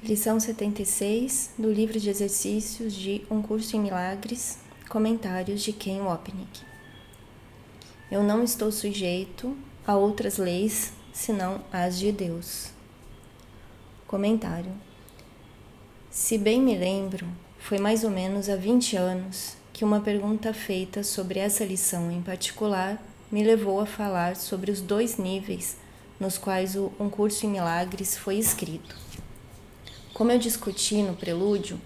Lição 76 do livro de exercícios de Um Curso em Milagres, comentários de Ken Wapnick. Eu não estou sujeito a outras leis senão as de Deus. Comentário. Se bem me lembro, foi mais ou menos há 20 anos que uma pergunta feita sobre essa lição em particular me levou a falar sobre os 2 níveis nos quais o Um Curso em Milagres foi escrito. Como eu discuti no prelúdio,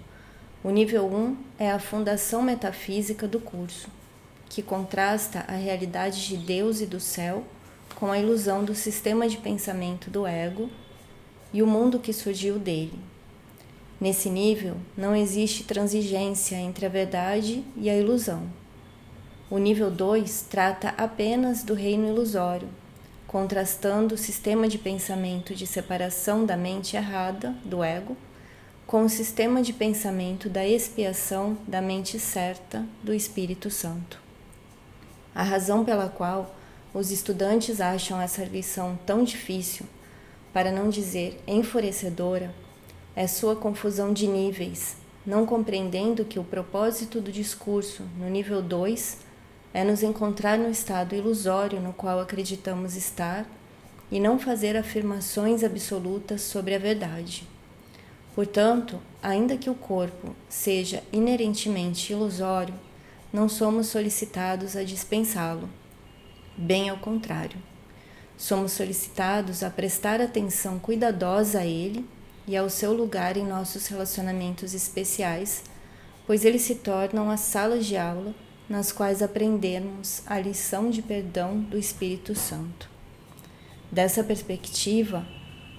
o nível 1 é a fundação metafísica do curso, que contrasta a realidade de Deus e do céu com a ilusão do sistema de pensamento do ego e o mundo que surgiu dele. Nesse nível, não existe transigência entre a verdade e a ilusão. O nível 2 trata apenas do reino ilusório, contrastando o sistema de pensamento de separação da mente errada, do ego, com o sistema de pensamento da expiação da mente certa, do Espírito Santo. A razão pela qual os estudantes acham essa lição tão difícil, para não dizer enfurecedora, é sua confusão de níveis, não compreendendo que o propósito do discurso no nível 2 é nos encontrar no estado ilusório no qual acreditamos estar e não fazer afirmações absolutas sobre a verdade. Portanto, ainda que o corpo seja inerentemente ilusório, não somos solicitados a dispensá-lo. Bem ao contrário. Somos solicitados a prestar atenção cuidadosa a ele e ao seu lugar em nossos relacionamentos especiais, pois eles se tornam as salas de aula nas quais aprendemos a lição de perdão do Espírito Santo. Dessa perspectiva,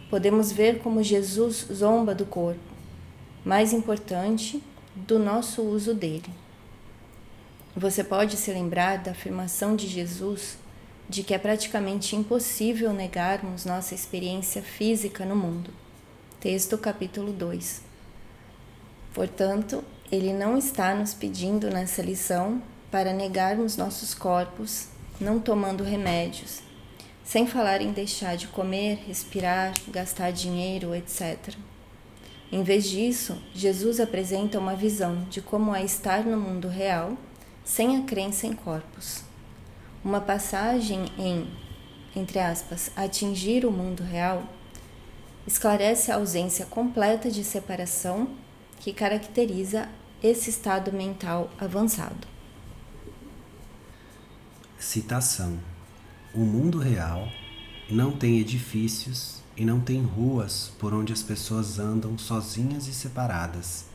podemos ver como Jesus zomba do corpo, mais importante, do nosso uso dele. Você pode se lembrar da afirmação de Jesus de que é praticamente impossível negarmos nossa experiência física no mundo. Texto capítulo 2. Portanto, ele não está nos pedindo nessa lição para negarmos nossos corpos, não tomando remédios, sem falar em deixar de comer, respirar, gastar dinheiro, etc. Em vez disso, Jesus apresenta uma visão de como é estar no mundo real, sem a crença em corpos. Uma passagem entre aspas, atingir o mundo real, esclarece a ausência completa de separação que caracteriza esse estado mental avançado. Citação: o mundo real não tem edifícios e não tem ruas por onde as pessoas andam sozinhas e separadas.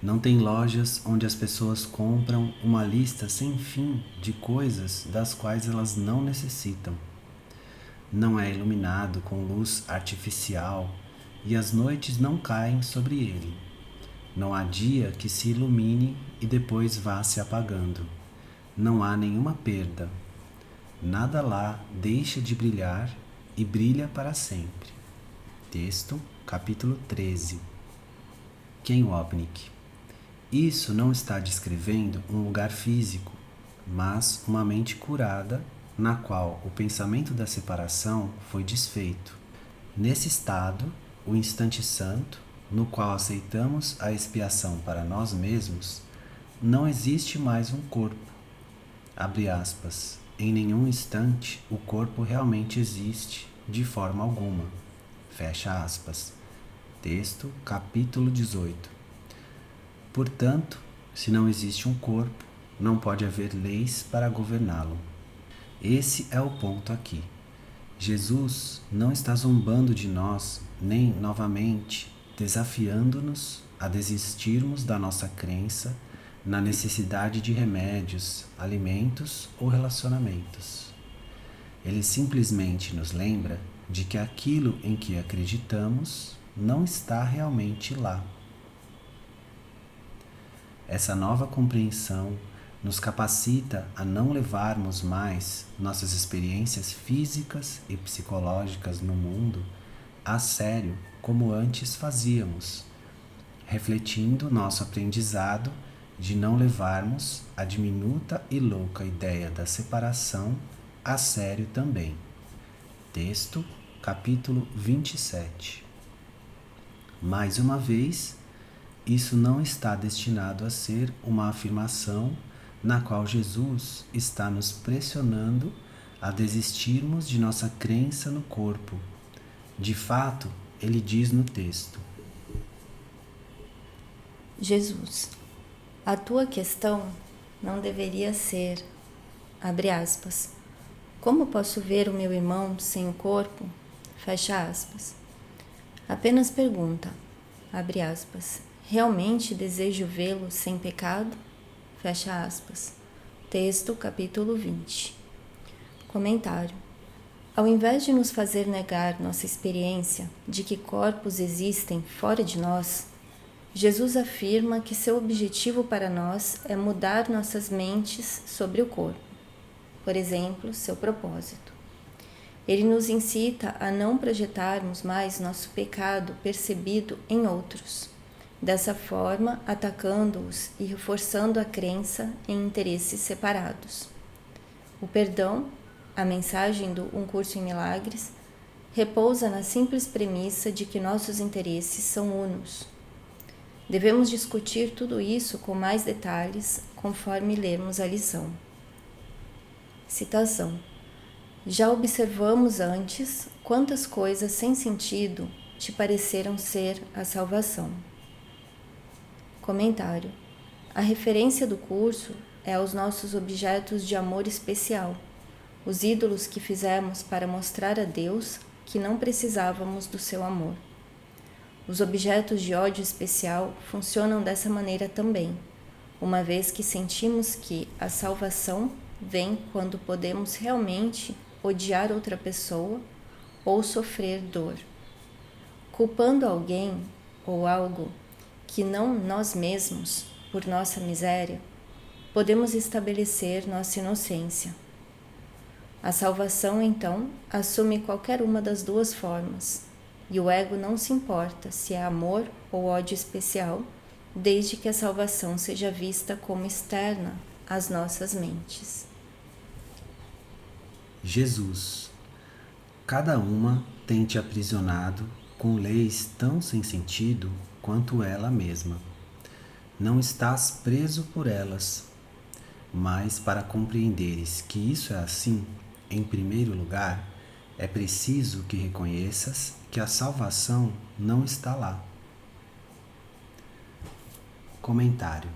Não tem lojas onde as pessoas compram uma lista sem fim de coisas das quais elas não necessitam. Não é iluminado com luz artificial e as noites não caem sobre ele. Não há dia que se ilumine e depois vá se apagando. Não há nenhuma perda. Nada lá deixa de brilhar e brilha para sempre. Texto, capítulo 13. Ken Wapnick. Isso não está descrevendo um lugar físico, mas uma mente curada, na qual o pensamento da separação foi desfeito. Nesse estado, o instante santo, no qual aceitamos a expiação para nós mesmos, não existe mais um corpo. Abre aspas. Em nenhum instante o corpo realmente existe, de forma alguma. Fecha aspas. Texto, capítulo 18. Portanto, se não existe um corpo, não pode haver leis para governá-lo. Esse é o ponto aqui. Jesus não está zombando de nós, nem, novamente, desafiando-nos a desistirmos da nossa crença na necessidade de remédios, alimentos ou relacionamentos. Ele simplesmente nos lembra de que aquilo em que acreditamos não está realmente lá. Essa nova compreensão nos capacita a não levarmos mais nossas experiências físicas e psicológicas no mundo a sério como antes fazíamos, refletindo nosso aprendizado de não levarmos a diminuta e louca ideia da separação a sério também. Texto, capítulo 27. Mais uma vez, isso não está destinado a ser uma afirmação na qual Jesus está nos pressionando a desistirmos de nossa crença no corpo. De fato, ele diz no texto: Jesus, a tua questão não deveria ser, abre aspas, como posso ver o meu irmão sem o corpo? Fecha aspas. Apenas pergunta, abre aspas, realmente desejo vê-lo sem pecado? Fecha aspas. Texto, capítulo 20. Comentário. Ao invés de nos fazer negar nossa experiência de que corpos existem fora de nós, Jesus afirma que seu objetivo para nós é mudar nossas mentes sobre o corpo. Por exemplo, seu propósito. Ele nos incita a não projetarmos mais nosso pecado percebido em outros, dessa forma atacando-os e reforçando a crença em interesses separados. O perdão, a mensagem do Um Curso em Milagres, repousa na simples premissa de que nossos interesses são unos. Devemos discutir tudo isso com mais detalhes conforme lermos a lição. Citação. Já observamos antes quantas coisas sem sentido te pareceram ser a salvação. Comentário. A referência do curso é aos nossos objetos de amor especial, os ídolos que fizemos para mostrar a Deus que não precisávamos do seu amor. Os objetos de ódio especial funcionam dessa maneira também, uma vez que sentimos que a salvação vem quando podemos realmente odiar outra pessoa ou sofrer dor. Culpando alguém ou algo que não nós mesmos, por nossa miséria, podemos estabelecer nossa inocência. A salvação, então, assume qualquer uma das duas formas, e o ego não se importa se é amor ou ódio especial, desde que a salvação seja vista como externa às nossas mentes. Jesus, cada uma tem te aprisionado com leis tão sem sentido quanto ela mesma. Não estás preso por elas, mas para compreenderes que isso é assim, em primeiro lugar, é preciso que reconheças que a salvação não está lá. Comentário.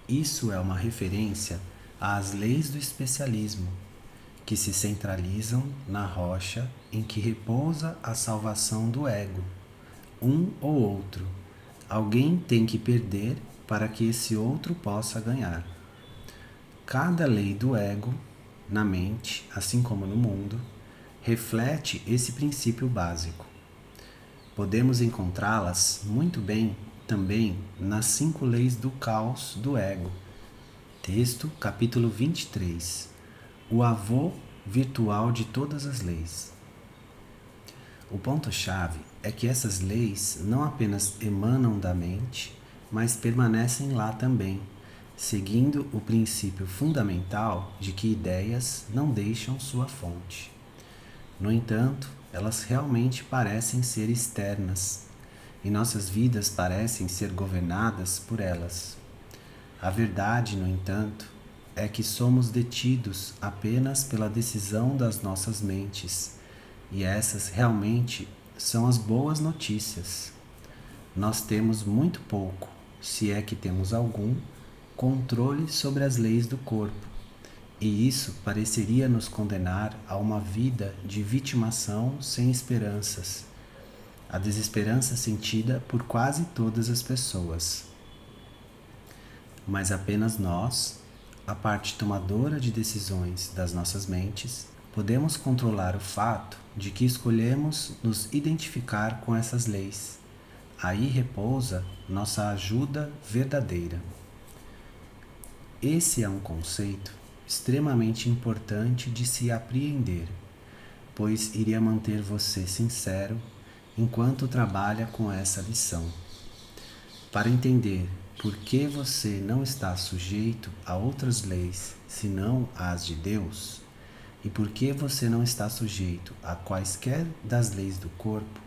Isso é uma referência às leis do especialismo, que se centralizam na rocha em que repousa a salvação do ego. Um ou outro. Alguém tem que perder para que esse outro possa ganhar. Cada lei do ego, na mente, assim como no mundo, reflete esse princípio básico. Podemos encontrá-las muito bem também nas 5 leis do caos do ego. Texto, capítulo 23. O avô virtual de todas as leis. O ponto-chave é que essas leis não apenas emanam da mente, mas permanecem lá também, seguindo o princípio fundamental de que ideias não deixam sua fonte. No entanto, elas realmente parecem ser externas, e nossas vidas parecem ser governadas por elas. A verdade, no entanto, é que somos detidos apenas pela decisão das nossas mentes, e essas realmente são as boas notícias. Nós temos muito pouco, se é que temos algum, controle sobre as leis do corpo, e isso pareceria nos condenar a uma vida de vitimação sem esperanças, a desesperança sentida por quase todas as pessoas. Mas apenas nós, a parte tomadora de decisões das nossas mentes, podemos controlar o fato de que escolhemos nos identificar com essas leis. Aí repousa nossa ajuda verdadeira. Esse é um conceito extremamente importante de se apreender, pois iria manter você sincero enquanto trabalha com essa lição. Para entender por que você não está sujeito a outras leis senão as de Deus, e por que você não está sujeito a quaisquer das leis do corpo,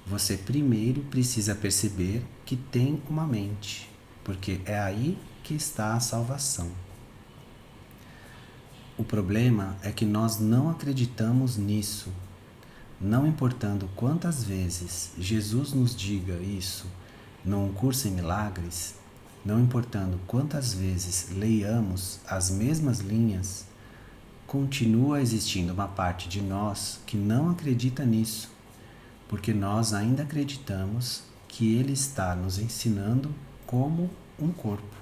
você primeiro precisa perceber que tem uma mente, porque é aí que está a salvação. O problema é que nós não acreditamos nisso. Não importando quantas vezes Jesus nos diga isso num curso em milagres, não importando quantas vezes leiamos as mesmas linhas, continua existindo uma parte de nós que não acredita nisso, porque nós ainda acreditamos que Ele está nos ensinando como um corpo.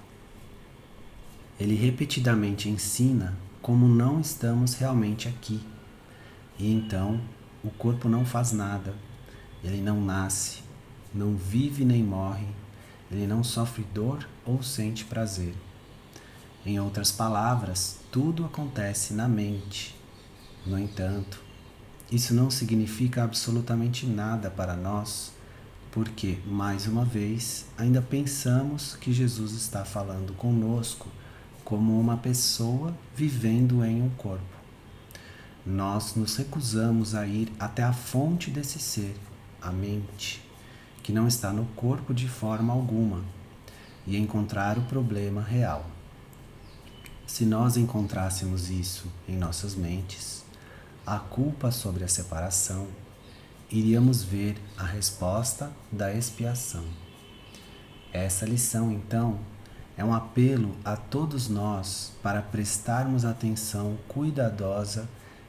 Ele repetidamente ensina como não estamos realmente aqui. E então o corpo não faz nada, ele não nasce, não vive nem morre, ele não sofre dor ou sente prazer. Em outras palavras, tudo acontece na mente. No entanto, isso não significa absolutamente nada para nós, porque, mais uma vez, ainda pensamos que Jesus está falando conosco como uma pessoa vivendo em um corpo. Nós nos recusamos a ir até a fonte desse ser, a mente, que não está no corpo de forma alguma, e encontrar o problema real. Se nós encontrássemos isso em nossas mentes, a culpa sobre a separação, iríamos ver a resposta da expiação. Essa lição, então, é um apelo a todos nós para prestarmos atenção cuidadosa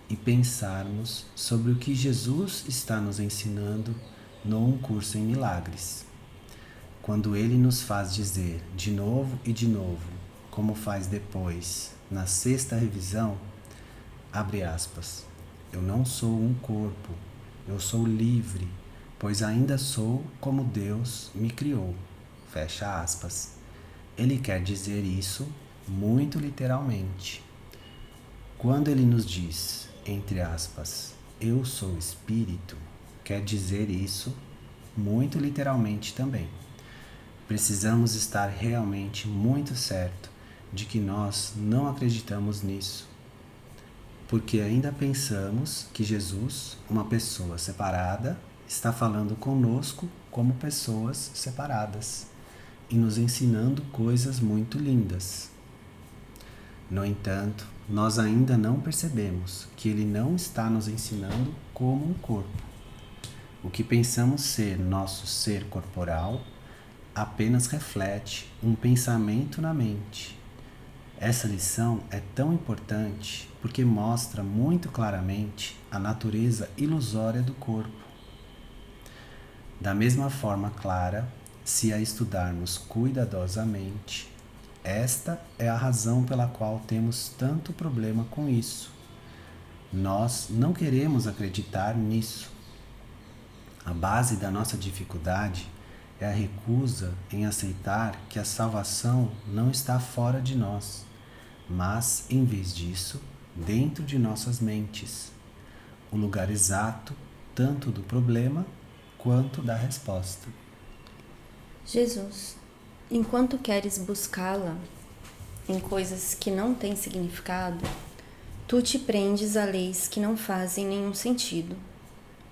e pensarmos sobre o que Jesus está nos ensinando num curso em milagres. Quando ele nos faz dizer de novo e de novo, como faz depois na sexta revisão, abre aspas, eu não sou um corpo, eu sou livre, pois ainda sou como Deus me criou, fecha aspas. Ele quer dizer isso muito literalmente. Quando ele nos diz, entre aspas, eu sou espírito, quer dizer isso muito literalmente também. Precisamos estar realmente muito certo de que nós não acreditamos nisso, porque ainda pensamos que Jesus, uma pessoa separada, está falando conosco como pessoas separadas e nos ensinando coisas muito lindas. No entanto, nós ainda não percebemos que ele não está nos ensinando como um corpo. O que pensamos ser nosso ser corporal apenas reflete um pensamento na mente. Essa lição é tão importante porque mostra muito claramente a natureza ilusória do corpo. Da mesma forma clara, se a estudarmos cuidadosamente, esta é a razão pela qual temos tanto problema com isso. Nós não queremos acreditar nisso. A base da nossa dificuldade é a recusa em aceitar que a salvação não está fora de nós, mas, em vez disso, dentro de nossas mentes, o lugar exato tanto do problema quanto da resposta. Jesus, enquanto queres buscá-la em coisas que não têm significado, tu te prendes a leis que não fazem nenhum sentido.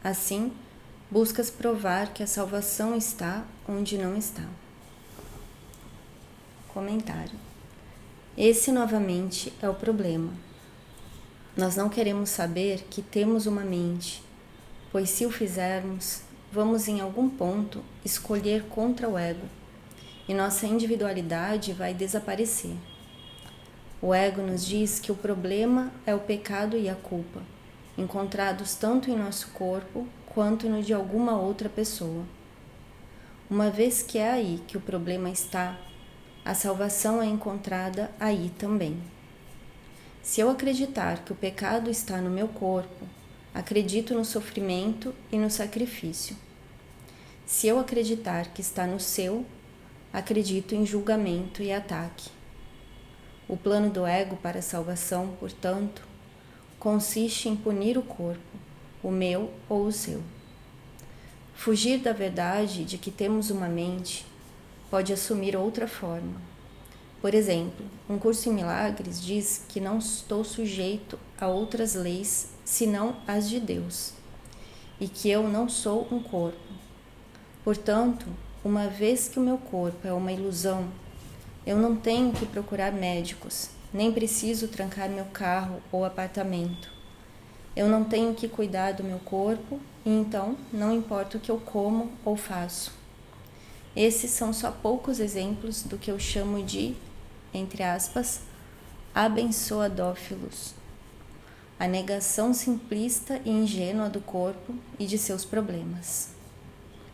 Assim, buscas provar que a salvação está onde não está. Comentário. Esse novamente é o problema. Nós não queremos saber que temos uma mente, pois se o fizermos, vamos em algum ponto escolher contra o ego, e nossa individualidade vai desaparecer. O ego nos diz que o problema é o pecado e a culpa, encontrados tanto em nosso corpo quanto no de alguma outra pessoa. Uma vez que é aí que o problema está, a salvação é encontrada aí também. Se eu acreditar que o pecado está no meu corpo, acredito no sofrimento e no sacrifício. Se eu acreditar que está no seu, acredito em julgamento e ataque. O plano do ego para a salvação, portanto, consiste em punir o corpo, o meu ou o seu. Fugir da verdade de que temos uma mente pode assumir outra forma. Por exemplo, um curso em milagres diz que não estou sujeito a outras leis senão as de Deus, e que eu não sou um corpo, Portanto, uma vez que o meu corpo é uma ilusão, eu não tenho que procurar médicos, nem preciso trancar meu carro ou apartamento. Eu não tenho que cuidar do meu corpo e então não importa o que eu como ou faço. Esses são só poucos exemplos do que eu chamo de, entre aspas, abençoadófilos, a negação simplista e ingênua do corpo e de seus problemas.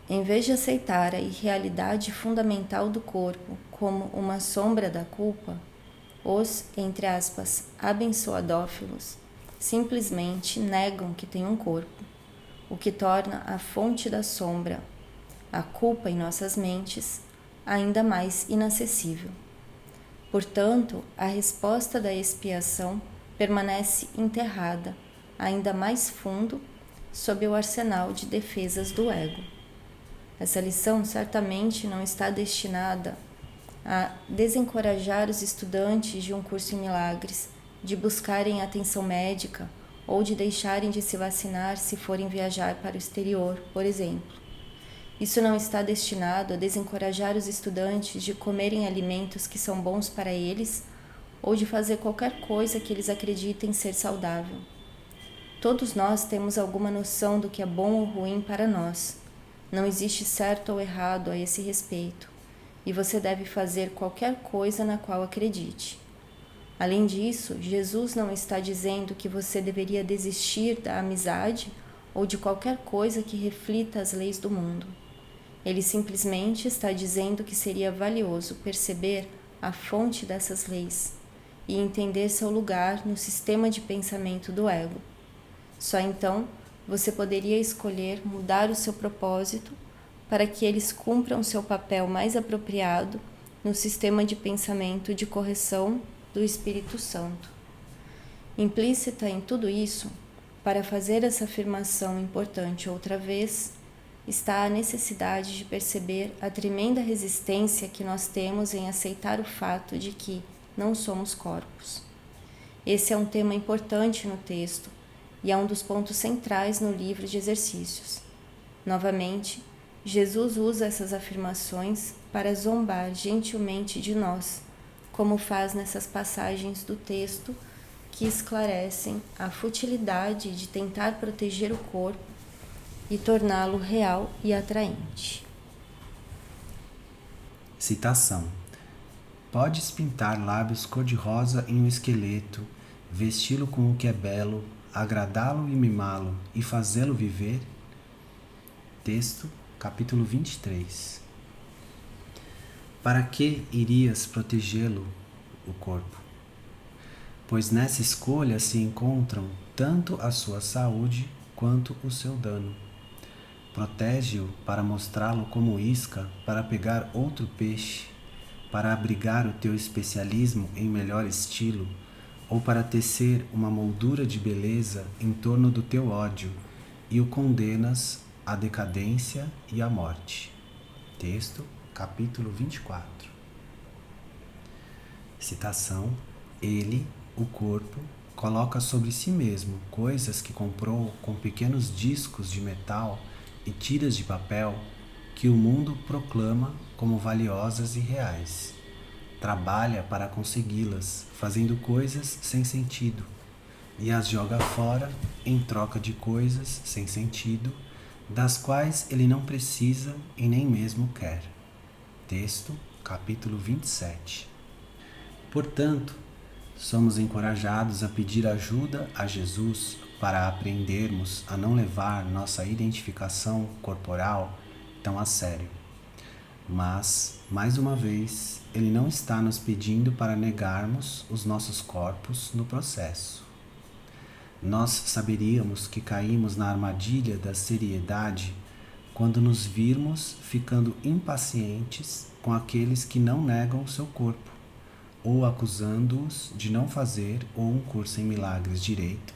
Em vez de aceitar a irrealidade fundamental do corpo como uma sombra da culpa, os, entre aspas, abençoadófilos simplesmente negam que tem um corpo, o que torna a fonte da sombra, a culpa em nossas mentes, ainda mais inacessível. Portanto, a resposta da expiação permanece enterrada, ainda mais fundo, sob o arsenal de defesas do ego. Essa lição certamente não está destinada a desencorajar os estudantes de um curso em milagres de buscarem atenção médica ou de deixarem de se vacinar se forem viajar para o exterior, por exemplo. Isso não está destinado a desencorajar os estudantes de comerem alimentos que são bons para eles ou de fazer qualquer coisa que eles acreditem ser saudável. Todos nós temos alguma noção do que é bom ou ruim para nós. Não existe certo ou errado a esse respeito, e você deve fazer qualquer coisa na qual acredite. Além disso, Jesus não está dizendo que você deveria desistir da amizade ou de qualquer coisa que reflita as leis do mundo. Ele simplesmente está dizendo que seria valioso perceber a fonte dessas leis e entender seu lugar no sistema de pensamento do ego. Só então você poderia escolher mudar o seu propósito para que eles cumpram seu papel mais apropriado no sistema de pensamento de correção do Espírito Santo. Implícita em tudo isso, para fazer essa afirmação importante outra vez, está a necessidade de perceber a tremenda resistência que nós temos em aceitar o fato de que não somos corpos. Esse é um tema importante no texto e é um dos pontos centrais no livro de exercícios. Novamente, Jesus usa essas afirmações para zombar gentilmente de nós, como faz nessas passagens do texto que esclarecem a futilidade de tentar proteger o corpo e torná-lo real e atraente. Citação: Podes pintar lábios cor-de-rosa em um esqueleto, vesti-lo com o que é belo, agradá-lo e mimá-lo e fazê-lo viver? Texto, capítulo 23. Para que irias protegê-lo, o corpo? Pois nessa escolha se encontram tanto a sua saúde quanto o seu dano. Protege-o para mostrá-lo como isca para pegar outro peixe, para abrigar o teu especialismo em melhor estilo, ou para tecer uma moldura de beleza em torno do teu ódio, e o condenas à decadência e à morte. Texto, capítulo 24. Citação: Ele, o corpo, coloca sobre si mesmo coisas que comprou com pequenos discos de metal e tiras de papel que o mundo proclama como valiosas e reais. Trabalha para consegui-las, fazendo coisas sem sentido, e as joga fora em troca de coisas sem sentido, das quais ele não precisa e nem mesmo quer. Texto, capítulo 27. Portanto, somos encorajados a pedir ajuda a Jesus para aprendermos a não levar nossa identificação corporal tão a sério. Mas, mais uma vez, ele não está nos pedindo para negarmos os nossos corpos no processo. Nós saberíamos que caímos na armadilha da seriedade quando nos virmos ficando impacientes com aqueles que não negam o seu corpo, ou acusando-os de não fazer ou um curso em milagres direito,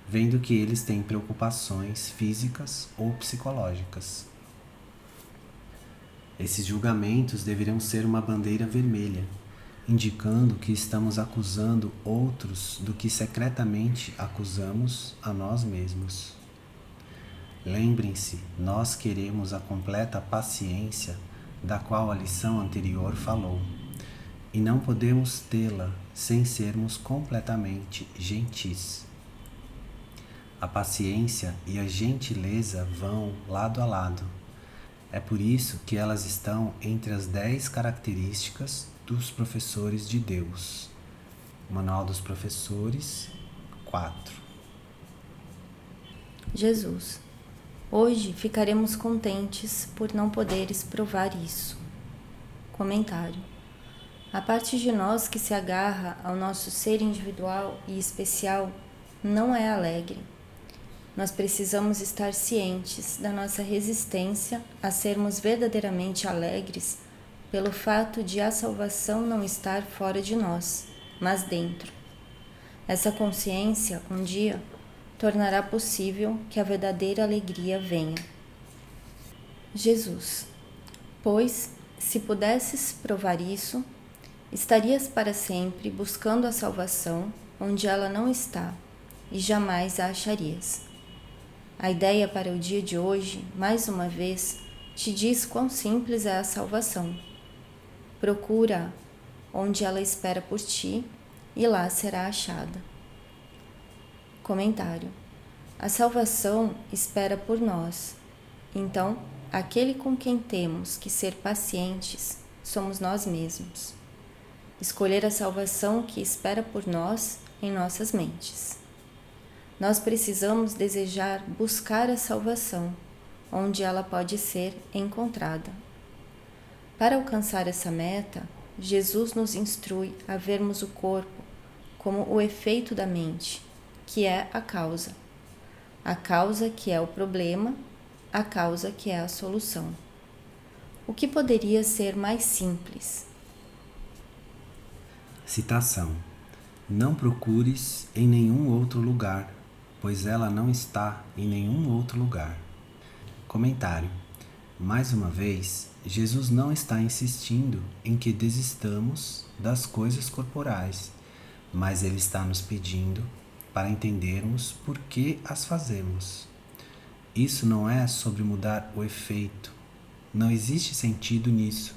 vendo que eles têm preocupações físicas ou psicológicas. Esses julgamentos deveriam ser uma bandeira vermelha, indicando que estamos acusando outros do que secretamente acusamos a nós mesmos. Lembrem-se, nós queremos a completa paciência da qual a lição anterior falou, e não podemos tê-la sem sermos completamente gentis. A paciência e a gentileza vão lado a lado. É por isso que elas estão entre as 10 características dos professores de Deus. Manual dos Professores 4. Jesus, hoje ficaremos contentes por não poderes provar isso. Comentário. A parte de nós que se agarra ao nosso ser individual e especial não é alegre. Nós precisamos estar cientes da nossa resistência a sermos verdadeiramente alegres pelo fato de a salvação não estar fora de nós, mas dentro. Essa consciência, um dia, tornará possível que a verdadeira alegria venha. Jesus, pois, se pudesses provar isso, estarias para sempre buscando a salvação onde ela não está e jamais a acharias. A ideia para o dia de hoje, mais uma vez, te diz quão simples é a salvação. Procura onde ela espera por ti e lá será achada. Comentário. A salvação espera por nós. Então, aquele com quem temos que ser pacientes somos nós mesmos. Escolher a salvação que espera por nós em nossas mentes. Nós precisamos desejar buscar a salvação, onde ela pode ser encontrada. Para alcançar essa meta, Jesus nos instrui a vermos o corpo como o efeito da mente, que é a causa que é o problema, a causa que é a solução. O que poderia ser mais simples? Citação. Não procures em nenhum outro lugar, pois ela não está em nenhum outro lugar. Comentário. Mais uma vez, Jesus não está insistindo em que desistamos das coisas corporais, mas Ele está nos pedindo para entendermos por que as fazemos. Isso não é sobre mudar o efeito, não existe sentido nisso,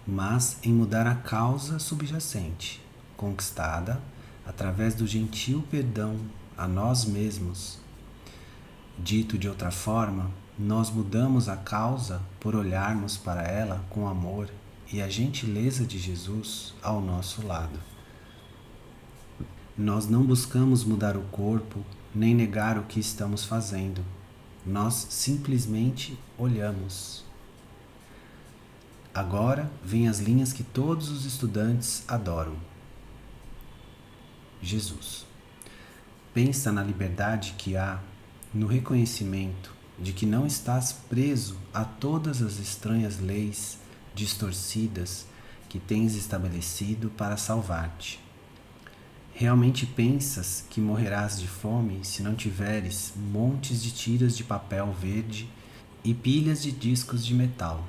mas em mudar a causa subjacente, conquistada através do gentil perdão a nós mesmos. Dito de outra forma, nós mudamos a causa por olharmos para ela com amor e a gentileza de Jesus ao nosso lado. Nós não buscamos mudar o corpo nem negar o que estamos fazendo. Nós simplesmente olhamos. Agora vêm as linhas que todos os estudantes adoram. Jesus. Pensa na liberdade que há no reconhecimento de que não estás preso a todas as estranhas leis distorcidas que tens estabelecido para salvar-te. Realmente pensas que morrerás de fome se não tiveres montes de tiras de papel verde e pilhas de discos de metal?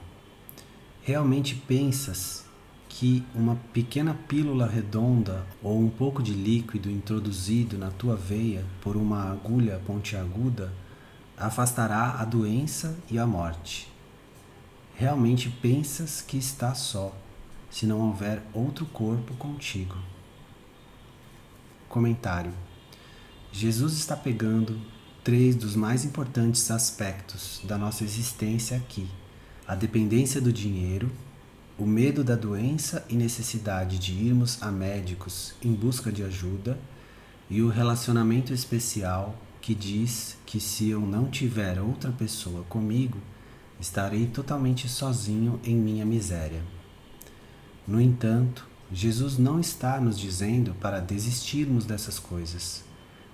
Realmente pensas que uma pequena pílula redonda ou um pouco de líquido introduzido na tua veia por uma agulha pontiaguda afastará a doença e a morte? Realmente pensas que estás só, se não houver outro corpo contigo? Comentário. Jesus está pegando 3 dos mais importantes aspectos da nossa existência aqui: a dependência do dinheiro, o medo da doença e necessidade de irmos a médicos em busca de ajuda, e o relacionamento especial que diz que se eu não tiver outra pessoa comigo, estarei totalmente sozinho em minha miséria. No entanto, Jesus não está nos dizendo para desistirmos dessas coisas,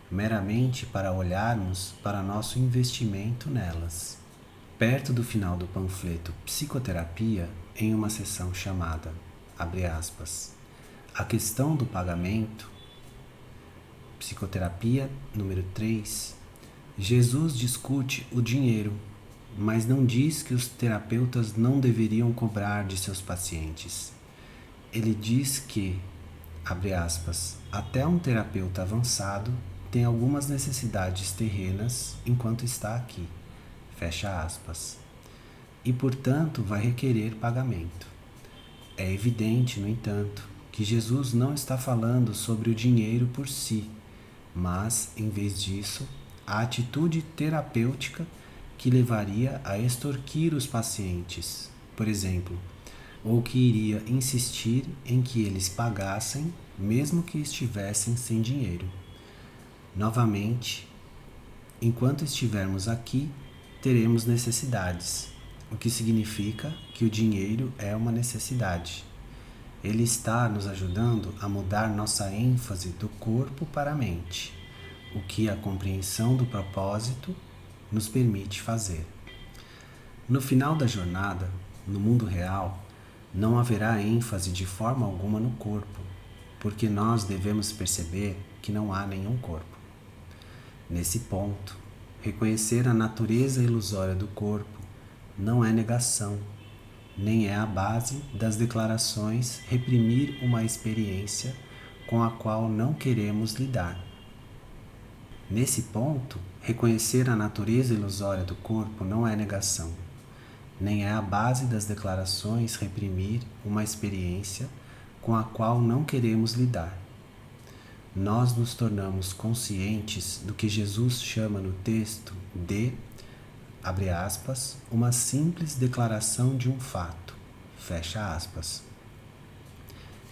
meramente para olharmos para nosso investimento nelas. Perto do final do panfleto Psicoterapia, em uma seção chamada, abre aspas, a questão do pagamento, Psicoterapia número 3, Jesus discute o dinheiro, mas não diz que os terapeutas não deveriam cobrar de seus pacientes. Ele diz que, abre aspas, até um terapeuta avançado tem algumas necessidades terrenas enquanto está aqui, fecha aspas, e portanto vai requerer pagamento. É evidente, no entanto, que Jesus não está falando sobre o dinheiro por si, mas, em vez disso, a atitude terapêutica que levaria a extorquir os pacientes, por exemplo, ou que iria insistir em que eles pagassem, mesmo que estivessem sem dinheiro. Novamente, enquanto estivermos aqui, teremos necessidades, o que significa que o dinheiro é uma necessidade. Ele está nos ajudando a mudar nossa ênfase do corpo para a mente, o que a compreensão do propósito nos permite fazer. No final da jornada, no mundo real, não haverá ênfase de forma alguma no corpo, porque nós devemos perceber que não há nenhum corpo. Nesse ponto, reconhecer a natureza ilusória do corpo não é negação, nem é a base das declarações reprimir uma experiência com a qual não queremos lidar. Nesse ponto, reconhecer a natureza ilusória do corpo não é negação, nem é a base das declarações reprimir uma experiência com a qual não queremos lidar. Nós nos tornamos conscientes do que Jesus chama no texto de, abre aspas, uma simples declaração de um fato, fecha aspas.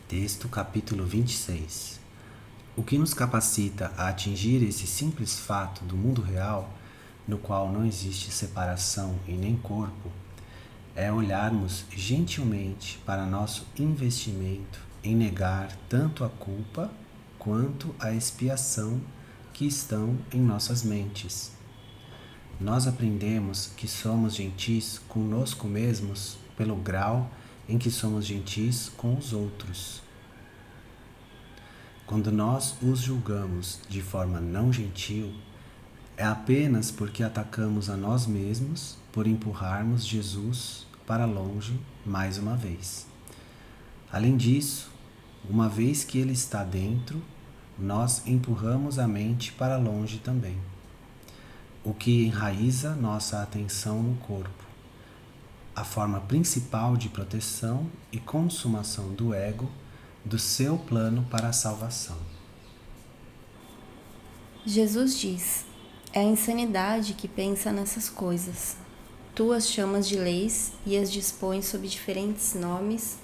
Texto capítulo 26. O que nos capacita a atingir esse simples fato do mundo real, no qual não existe separação e nem corpo, é olharmos gentilmente para nosso investimento em negar tanto a culpa quanto a expiação que estão em nossas mentes. Nós aprendemos que somos gentis conosco mesmos pelo grau em que somos gentis com os outros. Quando nós os julgamos de forma não gentil, é apenas porque atacamos a nós mesmos por empurrarmos Jesus para longe mais uma vez. Além disso, uma vez que ele está dentro, nós empurramos a mente para longe também, o que enraiza nossa atenção no corpo, a forma principal de proteção e consumação do ego do seu plano para a salvação. Jesus diz: é a insanidade que pensa nessas coisas. Tu as chamas de leis e as dispões sob diferentes nomes,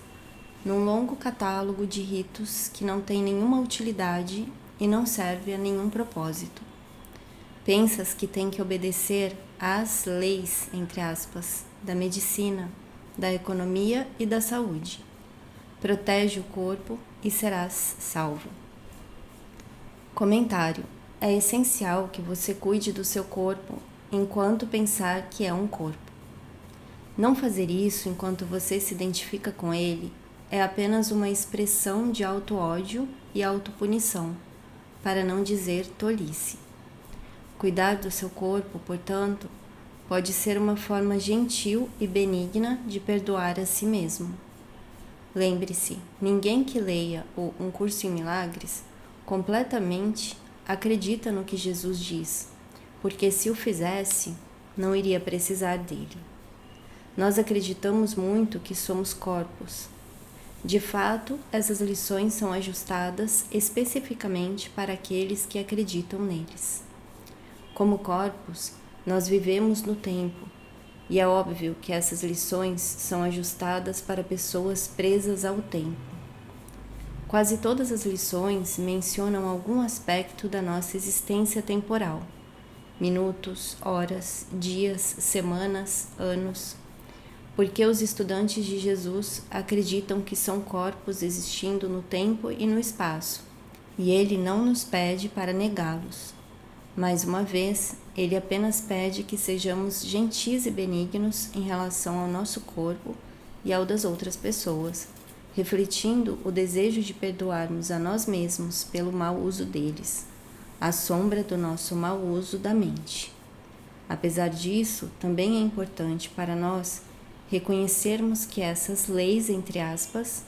num longo catálogo de ritos que não tem nenhuma utilidade e não serve a nenhum propósito. Pensas que tem que obedecer às leis, entre aspas, da medicina, da economia e da saúde. Protege o corpo e serás salvo. Comentário: é essencial que você cuide do seu corpo enquanto pensar que é um corpo. Não fazer isso enquanto você se identifica com ele é apenas uma expressão de auto-ódio e autopunição, para não dizer tolice. Cuidar do seu corpo, portanto, pode ser uma forma gentil e benigna de perdoar a si mesmo. Lembre-se, ninguém que leia o Um Curso em Milagres completamente acredita no que Jesus diz, porque se o fizesse, não iria precisar dele. Nós acreditamos muito que somos corpos. De fato, essas lições são ajustadas especificamente para aqueles que acreditam neles. Como corpos, nós vivemos no tempo, e é óbvio que essas lições são ajustadas para pessoas presas ao tempo. Quase todas as lições mencionam algum aspecto da nossa existência temporal: minutos, horas, dias, semanas, anos. Porque os estudantes de Jesus acreditam que são corpos existindo no tempo e no espaço, e ele não nos pede para negá-los. Mais uma vez, ele apenas pede que sejamos gentis e benignos em relação ao nosso corpo e ao das outras pessoas, refletindo o desejo de perdoarmos a nós mesmos pelo mau uso deles, à sombra do nosso mau uso da mente. Apesar disso, também é importante para nós reconhecermos que essas leis, entre aspas,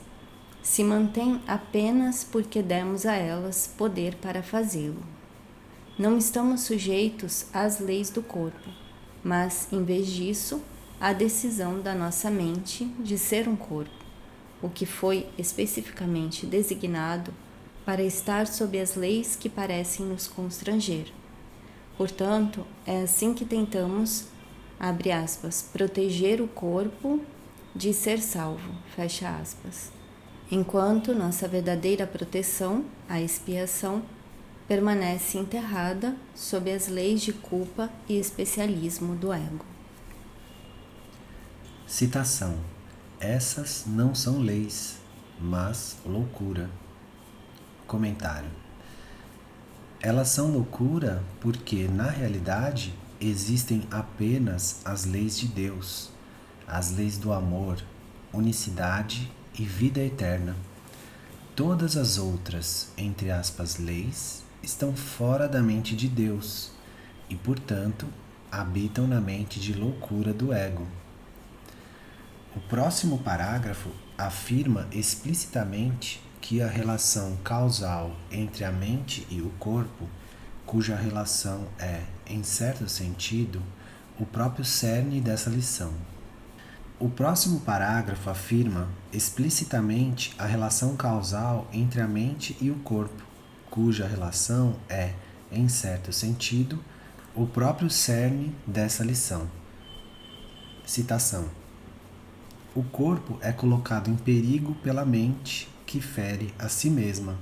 se mantêm apenas porque demos a elas poder para fazê-lo. Não estamos sujeitos às leis do corpo, mas, em vez disso, à decisão da nossa mente de ser um corpo, o que foi especificamente designado para estar sob as leis que parecem nos constranger. Portanto, é assim que tentamos, abre aspas, proteger o corpo de ser salvo, fecha aspas. Enquanto nossa verdadeira proteção, a expiação, permanece enterrada sob as leis de culpa e especialismo do ego. Citação: essas não são leis, mas loucura. Comentário: elas são loucura porque, na realidade, existem apenas as leis de Deus, as leis do amor, unicidade e vida eterna. Todas as outras, entre aspas, leis, estão fora da mente de Deus e, portanto, habitam na mente de loucura do ego. O próximo parágrafo afirma explicitamente que a relação causal entre a mente e o corpo, cuja relação é, em certo sentido, o próprio cerne dessa lição. O próximo parágrafo afirma explicitamente a relação causal entre a mente e o corpo, cuja relação é, em certo sentido, o próprio cerne dessa lição. Citação: o corpo é colocado em perigo pela mente que fere a si mesma.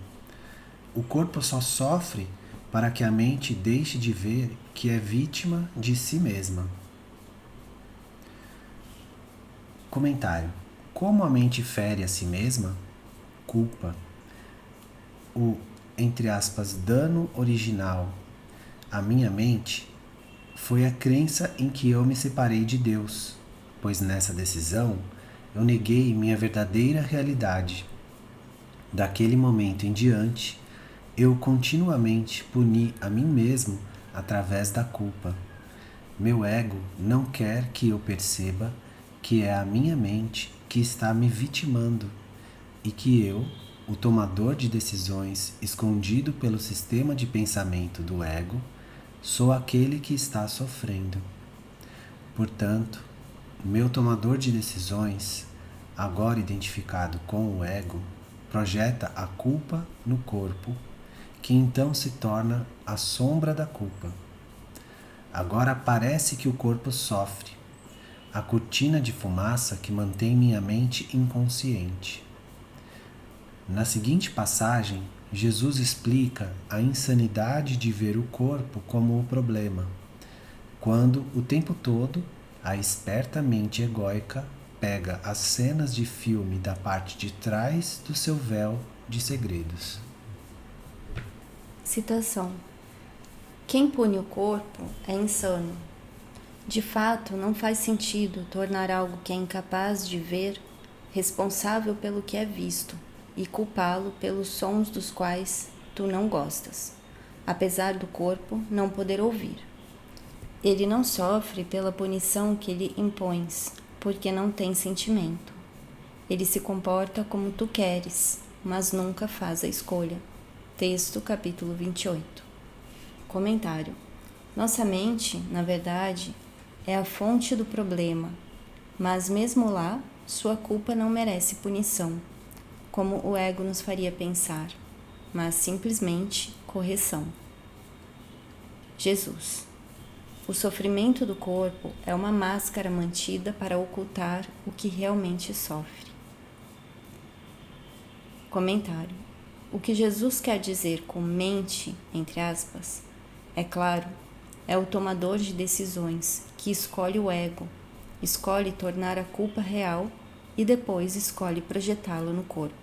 O corpo só sofre para que a mente deixe de ver que é vítima de si mesma. Comentário: como a mente fere a si mesma? Culpa. O, entre aspas, dano original à minha mente foi a crença em que eu me separei de Deus, pois nessa decisão eu neguei minha verdadeira realidade. Daquele momento em diante, eu continuamente puni a mim mesmo através da culpa. Meu ego não quer que eu perceba que é a minha mente que está me vitimando e que eu, o tomador de decisões escondido pelo sistema de pensamento do ego, sou aquele que está sofrendo. Portanto, meu tomador de decisões, agora identificado com o ego, projeta a culpa no corpo, que então se torna a sombra da culpa. Agora parece que o corpo sofre, a cortina de fumaça que mantém minha mente inconsciente. Na seguinte passagem, Jesus explica a insanidade de ver o corpo como o problema, quando o tempo todo a esperta mente egóica pega as cenas de filme da parte de trás do seu véu de segredos. Citação: quem pune o corpo é insano. De fato, não faz sentido tornar algo que é incapaz de ver responsável pelo que é visto e culpá-lo pelos sons dos quais tu não gostas, apesar do corpo não poder ouvir. Ele não sofre pela punição que lhe impões, porque não tem sentimento. Ele se comporta como tu queres, mas nunca faz a escolha. Texto, capítulo 28. Comentário: nossa mente, na verdade, é a fonte do problema, mas mesmo lá, sua culpa não merece punição, como o ego nos faria pensar, mas simplesmente correção. Jesus: o sofrimento do corpo é uma máscara mantida para ocultar o que realmente sofre. Comentário: o que Jesus quer dizer com mente, entre aspas, é claro, é o tomador de decisões que escolhe o ego, escolhe tornar a culpa real e depois escolhe projetá-lo no corpo.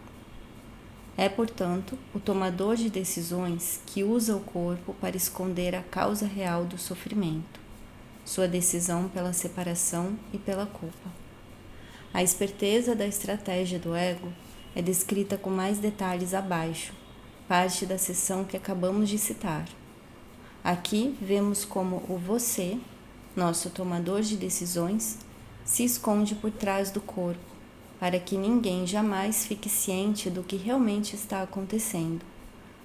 É, portanto, o tomador de decisões que usa o corpo para esconder a causa real do sofrimento, sua decisão pela separação e pela culpa. A esperteza da estratégia do ego é descrita com mais detalhes abaixo, parte da seção que acabamos de citar. Aqui vemos como o você, nosso tomador de decisões, se esconde por trás do corpo, para que ninguém jamais fique ciente do que realmente está acontecendo,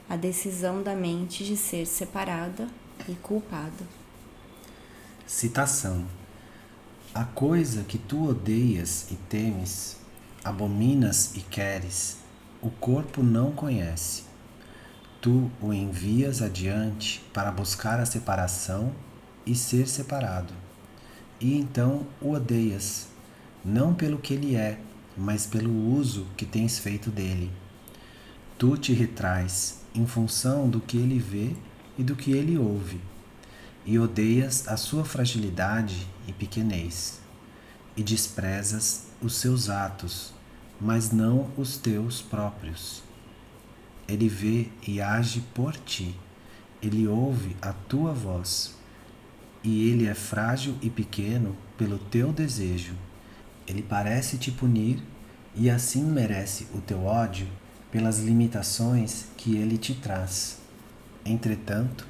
a decisão da mente de ser separada e culpado. Citação: a coisa que tu odeias e temes, abominas e queres, o corpo não conhece. Tu o envias adiante para buscar a separação e ser separado. E então o odeias, não pelo que ele é, mas pelo uso que tens feito dele. Tu te retrais em função do que ele vê e do que ele ouve, e odeias a sua fragilidade e pequenez, e desprezas os seus atos, mas não os teus próprios. Ele vê e age por ti, ele ouve a tua voz, e ele é frágil e pequeno pelo teu desejo. Ele parece te punir e assim merece o teu ódio pelas limitações que ele te traz. Entretanto,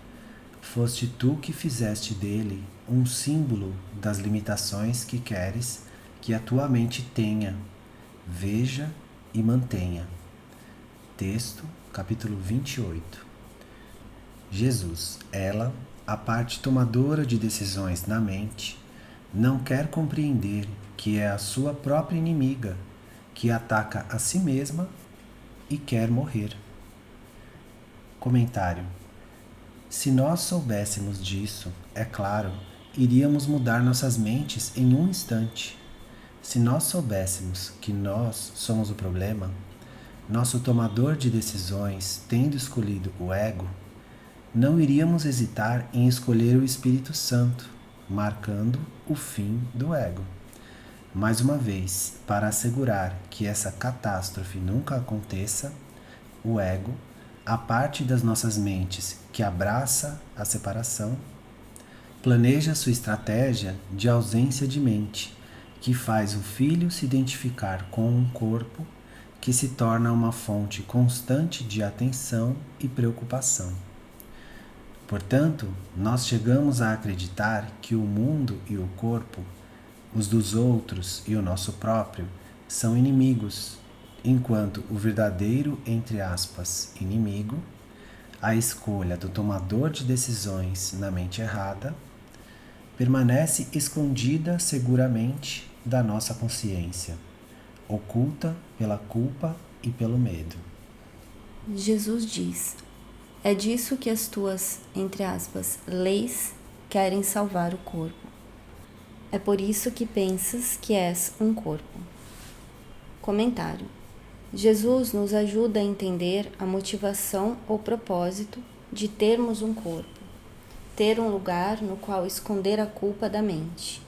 foste tu que fizeste dele um símbolo das limitações que queres que a tua mente tenha, veja e mantenha. Texto, capítulo 28. Jesus, ela, a parte tomadora de decisões na mente, não quer compreender que é a sua própria inimiga, que ataca a si mesma e quer morrer. Comentário: se nós soubéssemos disso, é claro, iríamos mudar nossas mentes em um instante. Se nós soubéssemos que nós somos o problema, nosso tomador de decisões tendo escolhido o ego, não iríamos hesitar em escolher o Espírito Santo, marcando o fim do ego. Mais uma vez, para assegurar que essa catástrofe nunca aconteça, o ego, a parte das nossas mentes que abraça a separação, planeja sua estratégia de ausência de mente, que faz o filho se identificar com um corpo que se torna uma fonte constante de atenção e preocupação. Portanto, nós chegamos a acreditar que o mundo e o corpo, os dos outros e o nosso próprio, são inimigos, enquanto o verdadeiro, entre aspas, inimigo, a escolha do tomador de decisões na mente errada, permanece escondida seguramente da nossa consciência, oculta pela culpa e pelo medo. Jesus diz: é disso que as tuas, entre aspas, leis querem salvar o corpo. É por isso que pensas que és um corpo. Comentário: Jesus nos ajuda a entender a motivação ou propósito de termos um corpo, ter um lugar no qual esconder a culpa da mente.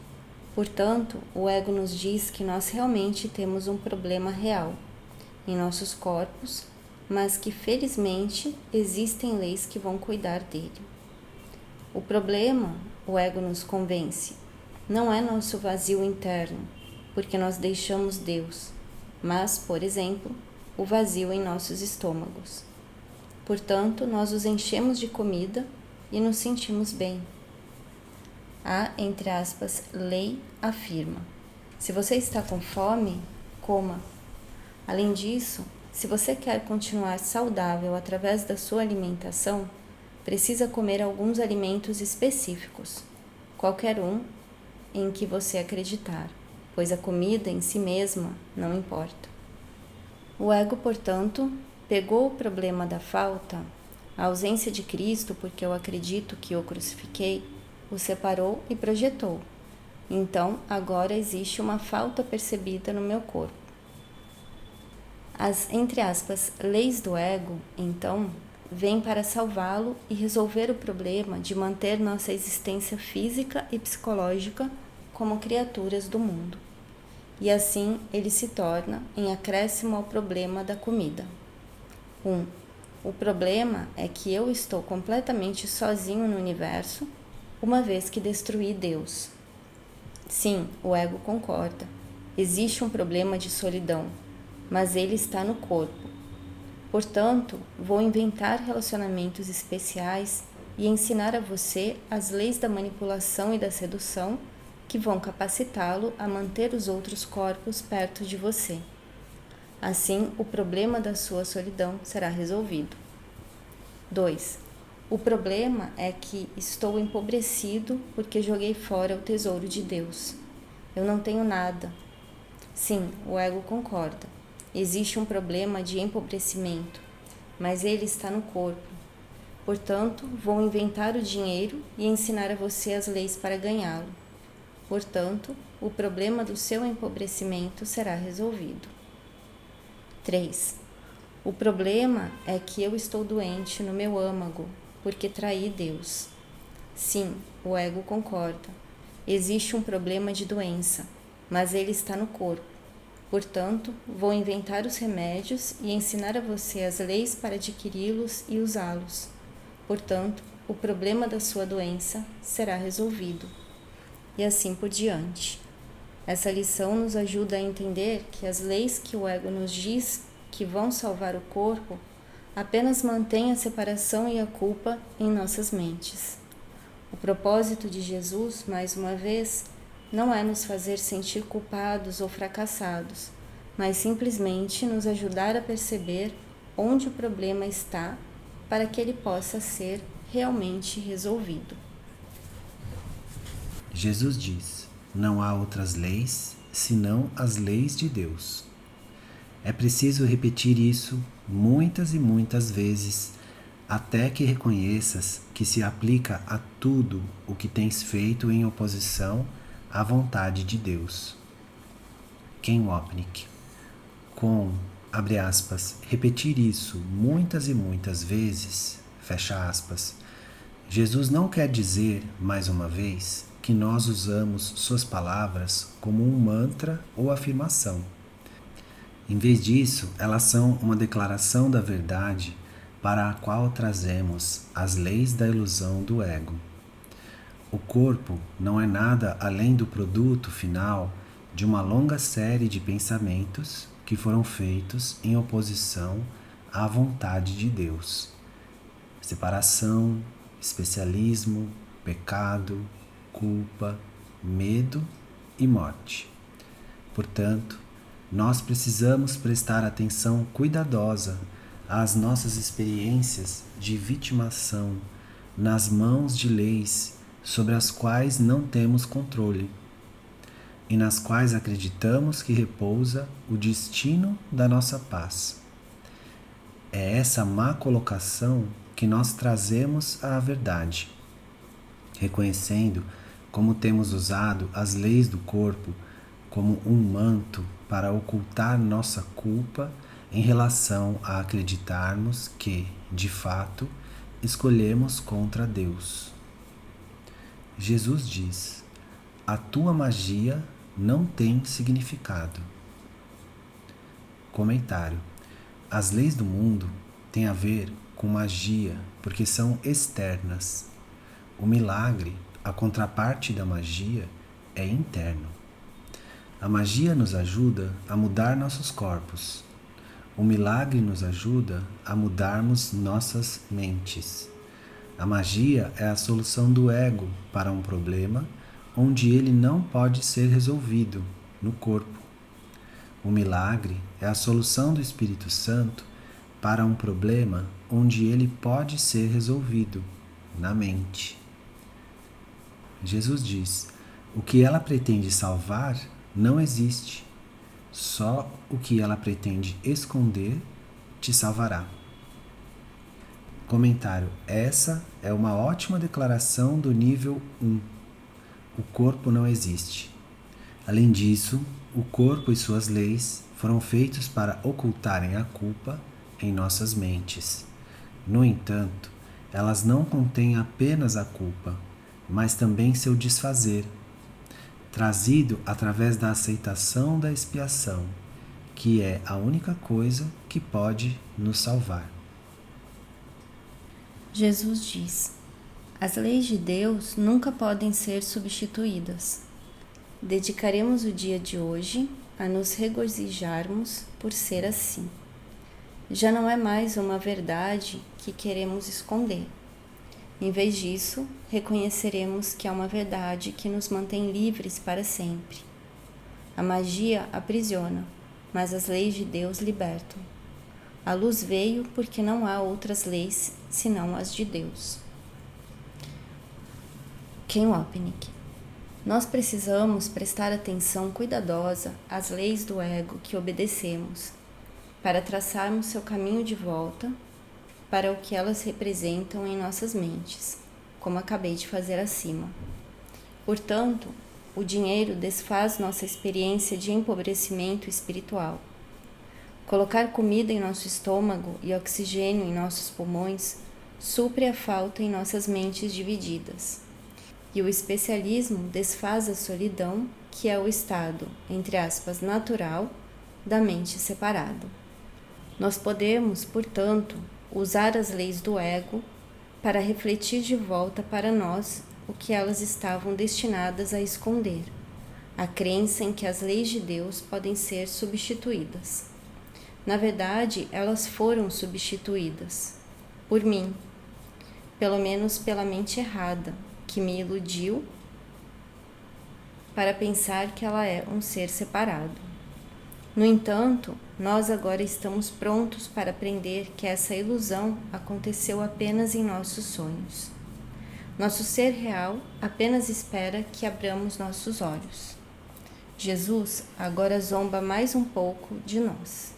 Portanto, o ego nos diz que nós realmente temos um problema real em nossos corpos, mas que felizmente existem leis que vão cuidar dele. O problema, o ego nos convence, não é nosso vazio interno, porque nós deixamos Deus, mas, por exemplo, o vazio em nossos estômagos. Portanto, nós os enchemos de comida e nos sentimos bem. A, entre aspas, lei afirma: se você está com fome, coma. Além disso, se você quer continuar saudável através da sua alimentação, precisa comer alguns alimentos específicos, qualquer um em que você acreditar, pois a comida em si mesma não importa. O ego, portanto, pegou o problema da falta, a ausência de Cristo, porque eu acredito que o crucifiquei, o separou e projetou. Então, agora existe uma falta percebida no meu corpo. As, entre aspas, leis do ego, então, vêm para salvá-lo e resolver o problema de manter nossa existência física e psicológica como criaturas do mundo. E assim ele se torna em acréscimo ao problema da comida. 1. O problema é que eu estou completamente sozinho no universo, uma vez que destruí Deus. Sim, o ego concorda. Existe um problema de solidão, mas ele está no corpo. Portanto, vou inventar relacionamentos especiais e ensinar a você as leis da manipulação e da sedução que vão capacitá-lo a manter os outros corpos perto de você. Assim, o problema da sua solidão será resolvido. 2. O problema é que estou empobrecido porque joguei fora o tesouro de Deus. Eu não tenho nada. Sim, o ego concorda. Existe um problema de empobrecimento, mas ele está no corpo. Portanto, vou inventar o dinheiro e ensinar a você as leis para ganhá-lo. Portanto, o problema do seu empobrecimento será resolvido. 3. O problema é que eu estou doente no meu âmago, porque traí Deus. Sim, o ego concorda. Existe um problema de doença, mas ele está no corpo. Portanto, vou inventar os remédios e ensinar a você as leis para adquiri-los e usá-los. Portanto, o problema da sua doença será resolvido. E assim por diante. Essa lição nos ajuda a entender que as leis que o ego nos diz que vão salvar o corpo apenas mantêm a separação e a culpa em nossas mentes. O propósito de Jesus, mais uma vez, não é nos fazer sentir culpados ou fracassados, mas simplesmente nos ajudar a perceber onde o problema está para que ele possa ser realmente resolvido. Jesus diz: não há outras leis senão as leis de Deus. É preciso repetir isso muitas e muitas vezes até que reconheças que se aplica a tudo o que tens feito em oposição à vontade de Deus. Ken Wapnick. Com, abre aspas, repetir isso muitas e muitas vezes, fecha aspas, Jesus não quer dizer, mais uma vez, que nós usamos suas palavras como um mantra ou afirmação. Em vez disso, elas são uma declaração da verdade para a qual trazemos as leis da ilusão do ego. O corpo não é nada além do produto final de uma longa série de pensamentos que foram feitos em oposição à vontade de Deus. Separação, especialismo, pecado, culpa, medo e morte. Portanto, nós precisamos prestar atenção cuidadosa às nossas experiências de vitimação nas mãos de leis sobre as quais não temos controle e nas quais acreditamos que repousa o destino da nossa paz. É essa má colocação que nós trazemos à verdade, reconhecendo como temos usado as leis do corpo como um manto para ocultar nossa culpa em relação a acreditarmos que, de fato, escolhemos contra Deus. Jesus diz: a tua magia não tem significado. Comentário: as leis do mundo têm a ver com magia porque são externas. O milagre, a contraparte da magia, é interno. A magia nos ajuda a mudar nossos corpos. O milagre nos ajuda a mudarmos nossas mentes. A magia é a solução do ego para um problema onde ele não pode ser resolvido, no corpo. O milagre é a solução do Espírito Santo para um problema onde ele pode ser resolvido, na mente. Jesus diz: o que ela pretende salvar não existe. Só o que ela pretende esconder te salvará. Comentário: essa é uma ótima declaração do nível 1. O corpo não existe. Além disso, o corpo e suas leis foram feitos para ocultarem a culpa em nossas mentes. No entanto, elas não contêm apenas a culpa, mas também seu desfazer, trazido através da aceitação da expiação, que é a única coisa que pode nos salvar. Jesus diz: as leis de Deus nunca podem ser substituídas. Dedicaremos o dia de hoje a nos regozijarmos por ser assim. Já não é mais uma verdade que queremos esconder. Em vez disso, reconheceremos que é uma verdade que nos mantém livres para sempre. A magia aprisiona, mas as leis de Deus libertam. A luz veio porque não há outras leis senão as de Deus. Ken Wapnick. Nós precisamos prestar atenção cuidadosa às leis do ego que obedecemos, para traçarmos seu caminho de volta para o que elas representam em nossas mentes, como acabei de fazer acima. Portanto, o dinheiro desfaz nossa experiência de empobrecimento espiritual. Colocar comida em nosso estômago e oxigênio em nossos pulmões supre a falta em nossas mentes divididas. E o especialismo desfaz a solidão, que é o estado, entre aspas, natural, da mente separada. Nós podemos, portanto, usar as leis do ego para refletir de volta para nós o que elas estavam destinadas a esconder, a crença em que as leis de Deus podem ser substituídas. Na verdade, elas foram substituídas por mim, pelo menos pela mente errada, que me iludiu para pensar que ela é um ser separado. No entanto, nós agora estamos prontos para aprender que essa ilusão aconteceu apenas em nossos sonhos. Nosso ser real apenas espera que abramos nossos olhos. Jesus agora zomba mais um pouco de nós.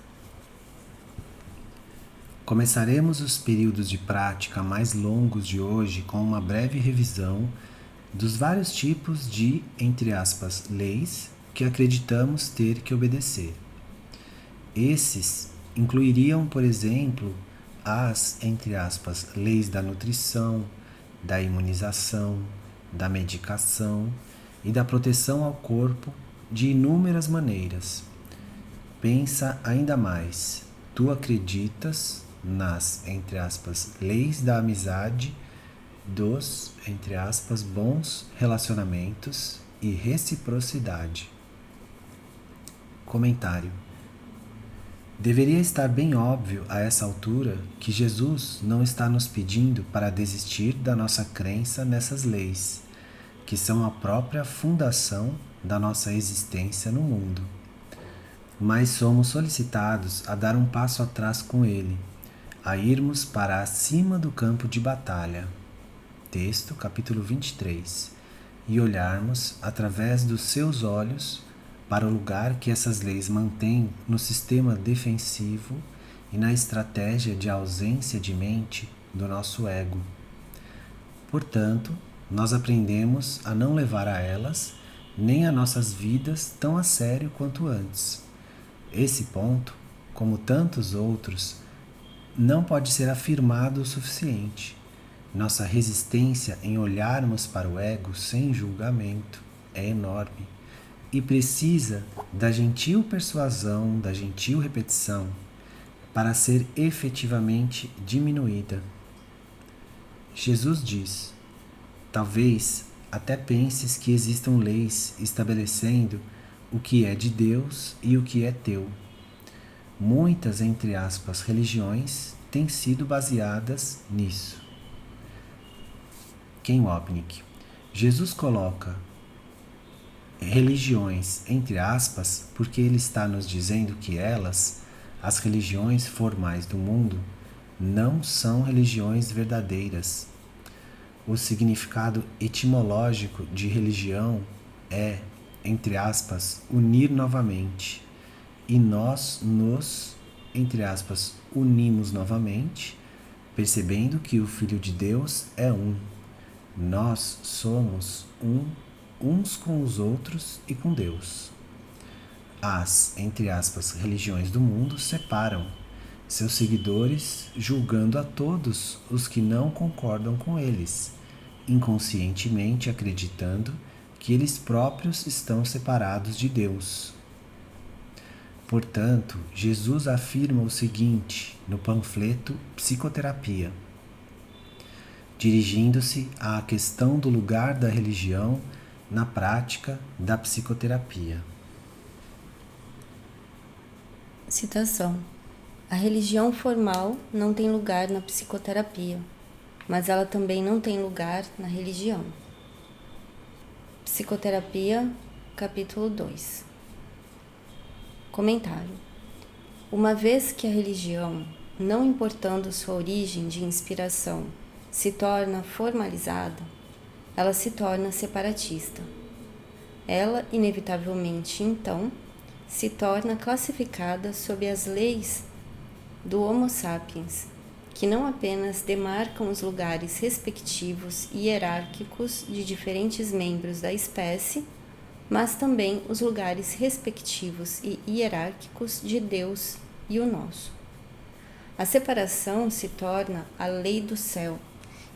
Começaremos os períodos de prática mais longos de hoje com uma breve revisão dos vários tipos de, entre aspas, leis que acreditamos ter que obedecer. Esses incluiriam, por exemplo, as, entre aspas, leis da nutrição, da imunização, da medicação e da proteção ao corpo de inúmeras maneiras. Pensa ainda mais, tu acreditas nas, entre aspas, leis da amizade, dos, entre aspas, bons relacionamentos e reciprocidade. Comentário. Deveria estar bem óbvio a essa altura que Jesus não está nos pedindo para desistir da nossa crença nessas leis, que são a própria fundação da nossa existência no mundo. Mas somos solicitados a dar um passo atrás com ele, a irmos para acima do campo de batalha. Texto, capítulo 23. E olharmos através dos seus olhos para o lugar que essas leis mantêm no sistema defensivo e na estratégia de ausência de mente do nosso ego. Portanto, nós aprendemos a não levar a elas nem a nossas vidas tão a sério quanto antes. Esse ponto, como tantos outros, não pode ser afirmado o suficiente. Nossa resistência em olharmos para o ego sem julgamento é enorme e precisa da gentil persuasão, da gentil repetição, para ser efetivamente diminuída. Jesus diz: talvez até penses que existam leis estabelecendo o que é de Deus e o que é teu. Muitas, entre aspas, religiões têm sido baseadas nisso. Ken Wapnick. Jesus coloca religiões, entre aspas, porque ele está nos dizendo que elas, as religiões formais do mundo, não são religiões verdadeiras. O significado etimológico de religião é, entre aspas, unir novamente. E nós nos, entre aspas, unimos novamente, percebendo que o Filho de Deus é um. Nós somos uns com os outros e com Deus. As, entre aspas, religiões do mundo separam seus seguidores, julgando a todos os que não concordam com eles, inconscientemente acreditando que eles próprios estão separados de Deus. Portanto, Jesus afirma o seguinte no panfleto Psicoterapia, dirigindo-se à questão do lugar da religião na prática da psicoterapia. Citação. A religião formal não tem lugar na psicoterapia, mas ela também não tem lugar na religião. Psicoterapia, capítulo 2. Comentário. Uma vez que a religião, não importando sua origem de inspiração, se torna formalizada, ela se torna separatista. Ela, inevitavelmente, então, se torna classificada sob as leis do Homo sapiens, que não apenas demarcam os lugares respectivos e hierárquicos de diferentes membros da espécie, mas também os lugares respectivos e hierárquicos de Deus e o nosso. A separação se torna a lei do céu,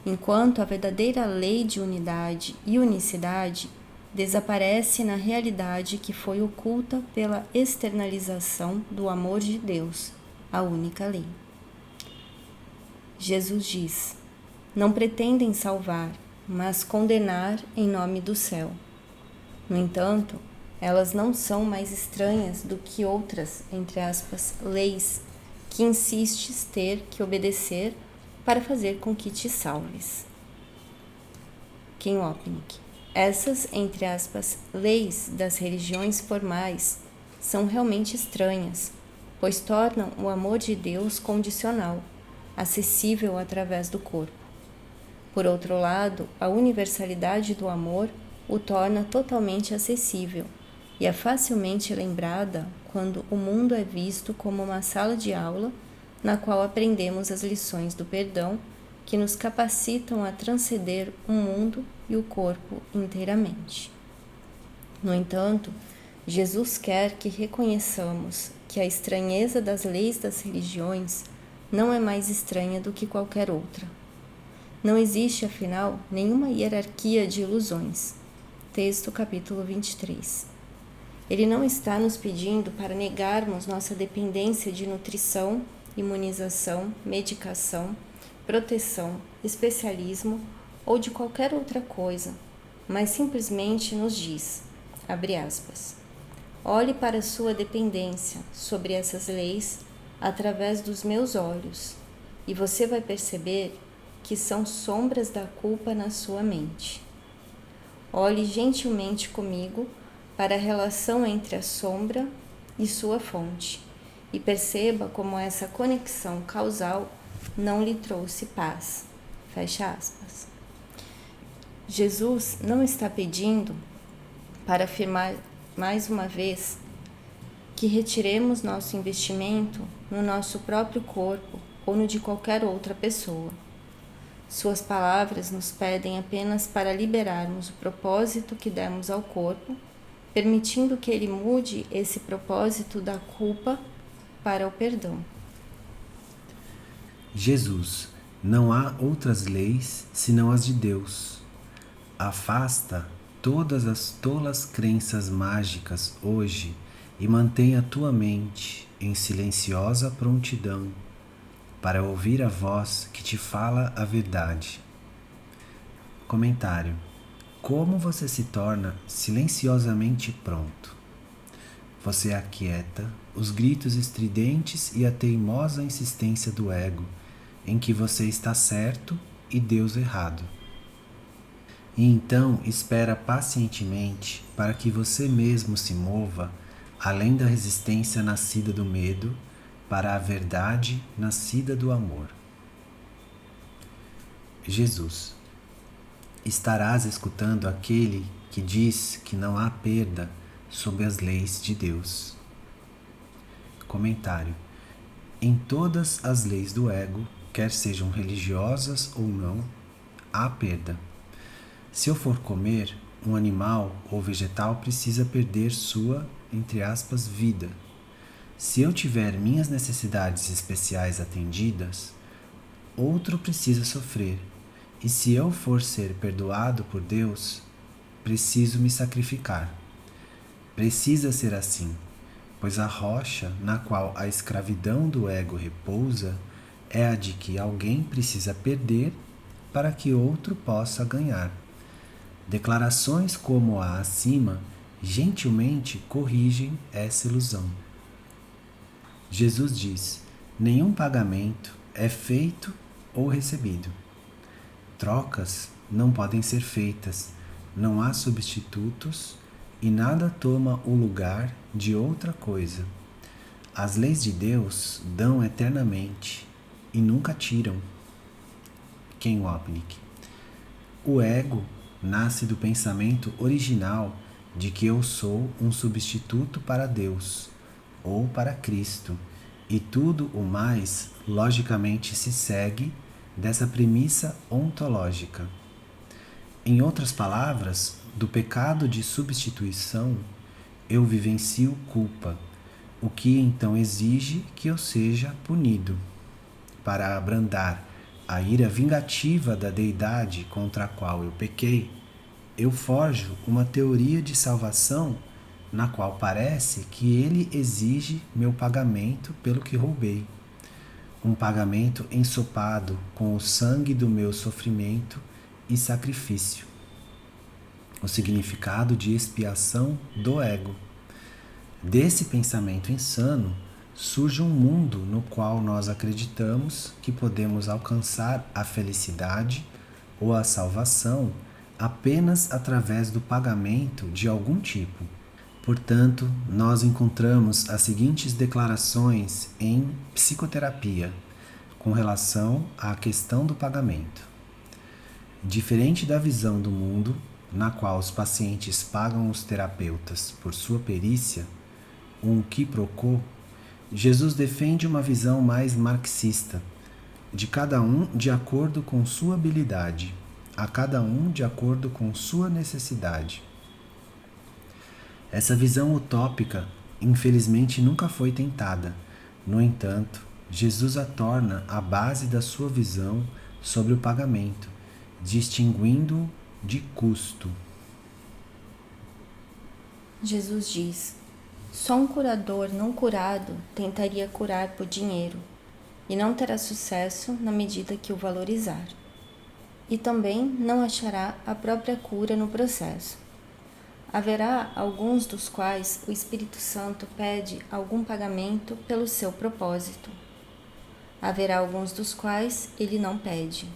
enquanto a verdadeira lei de unidade e unicidade desaparece na realidade que foi oculta pela externalização do amor de Deus, a única lei. Jesus diz: não pretendem salvar, mas condenar em nome do céu. No entanto, elas não são mais estranhas do que outras, entre aspas, leis que insistes ter que obedecer para fazer com que te salves. Ken Wapnick. Essas, entre aspas, leis das religiões formais são realmente estranhas, pois tornam o amor de Deus condicional, acessível através do corpo. Por outro lado, a universalidade do amor o torna totalmente acessível e é facilmente lembrada quando o mundo é visto como uma sala de aula na qual aprendemos as lições do perdão que nos capacitam a transcender o mundo e o corpo inteiramente. No entanto, Jesus quer que reconheçamos que a estranheza das leis das religiões não é mais estranha do que qualquer outra. Não existe, afinal, nenhuma hierarquia de ilusões. Texto capítulo 23. Ele não está nos pedindo para negarmos nossa dependência de nutrição, imunização, medicação, proteção, especialismo ou de qualquer outra coisa, mas simplesmente nos diz, abre aspas, olhe para sua dependência sobre essas leis através dos meus olhos e você vai perceber que são sombras da culpa na sua mente. Olhe gentilmente comigo para a relação entre a sombra e sua fonte e perceba como essa conexão causal não lhe trouxe paz. Fecha aspas. Jesus não está pedindo para afirmar mais uma vez que retiremos nosso investimento no nosso próprio corpo ou no de qualquer outra pessoa. Suas palavras nos pedem apenas para liberarmos o propósito que demos ao corpo, permitindo que ele mude esse propósito da culpa para o perdão. Jesus, não há outras leis senão as de Deus. Afasta todas as tolas crenças mágicas hoje e mantenha tua mente em silenciosa prontidão para ouvir a voz que te fala a verdade. Comentário: como você se torna silenciosamente pronto? Você aquieta os gritos estridentes e a teimosa insistência do ego em que você está certo e Deus errado. E então espera pacientemente para que você mesmo se mova além da resistência nascida do medo para a verdade nascida do amor. Jesus, estarás escutando aquele que diz que não há perda sob as leis de Deus. Comentário: em todas as leis do ego, quer sejam religiosas ou não, há perda. Se eu for comer, um animal ou vegetal precisa perder sua, entre aspas, vida. Se eu tiver minhas necessidades especiais atendidas, outro precisa sofrer. E se eu for ser perdoado por Deus, preciso me sacrificar. Precisa ser assim, pois a rocha na qual a escravidão do ego repousa é a de que alguém precisa perder para que outro possa ganhar. Declarações como a acima gentilmente corrigem essa ilusão. Jesus diz: nenhum pagamento é feito ou recebido. Trocas não podem ser feitas, não há substitutos e nada toma o lugar de outra coisa. As leis de Deus dão eternamente e nunca tiram. Ken Wapnick. O ego nasce do pensamento original de que eu sou um substituto para Deus ou para Cristo, e tudo o mais logicamente se segue dessa premissa ontológica. Em outras palavras, do pecado de substituição, eu vivencio culpa, o que então exige que eu seja punido. Para abrandar a ira vingativa da deidade contra a qual eu pequei, eu forjo uma teoria de salvação na qual parece que ele exige meu pagamento pelo que roubei. Um pagamento ensopado com o sangue do meu sofrimento e sacrifício. O significado de expiação do ego. Desse pensamento insano surge um mundo no qual nós acreditamos que podemos alcançar a felicidade ou a salvação apenas através do pagamento de algum tipo. Portanto, nós encontramos as seguintes declarações em psicoterapia com relação à questão do pagamento. Diferente da visão do mundo, na qual os pacientes pagam os terapeutas por sua perícia, um quiproquo, Jesus defende uma visão mais marxista, de cada um de acordo com sua habilidade, a cada um de acordo com sua necessidade. Essa visão utópica, infelizmente, nunca foi tentada. No entanto, Jesus a torna a base da sua visão sobre o pagamento, distinguindo-o de custo. Jesus diz: só um curador não curado tentaria curar por dinheiro, e não terá sucesso na medida que o valorizar. E também não achará a própria cura no processo. Haverá alguns dos quais o Espírito Santo pede algum pagamento pelo seu propósito. Haverá alguns dos quais ele não pede.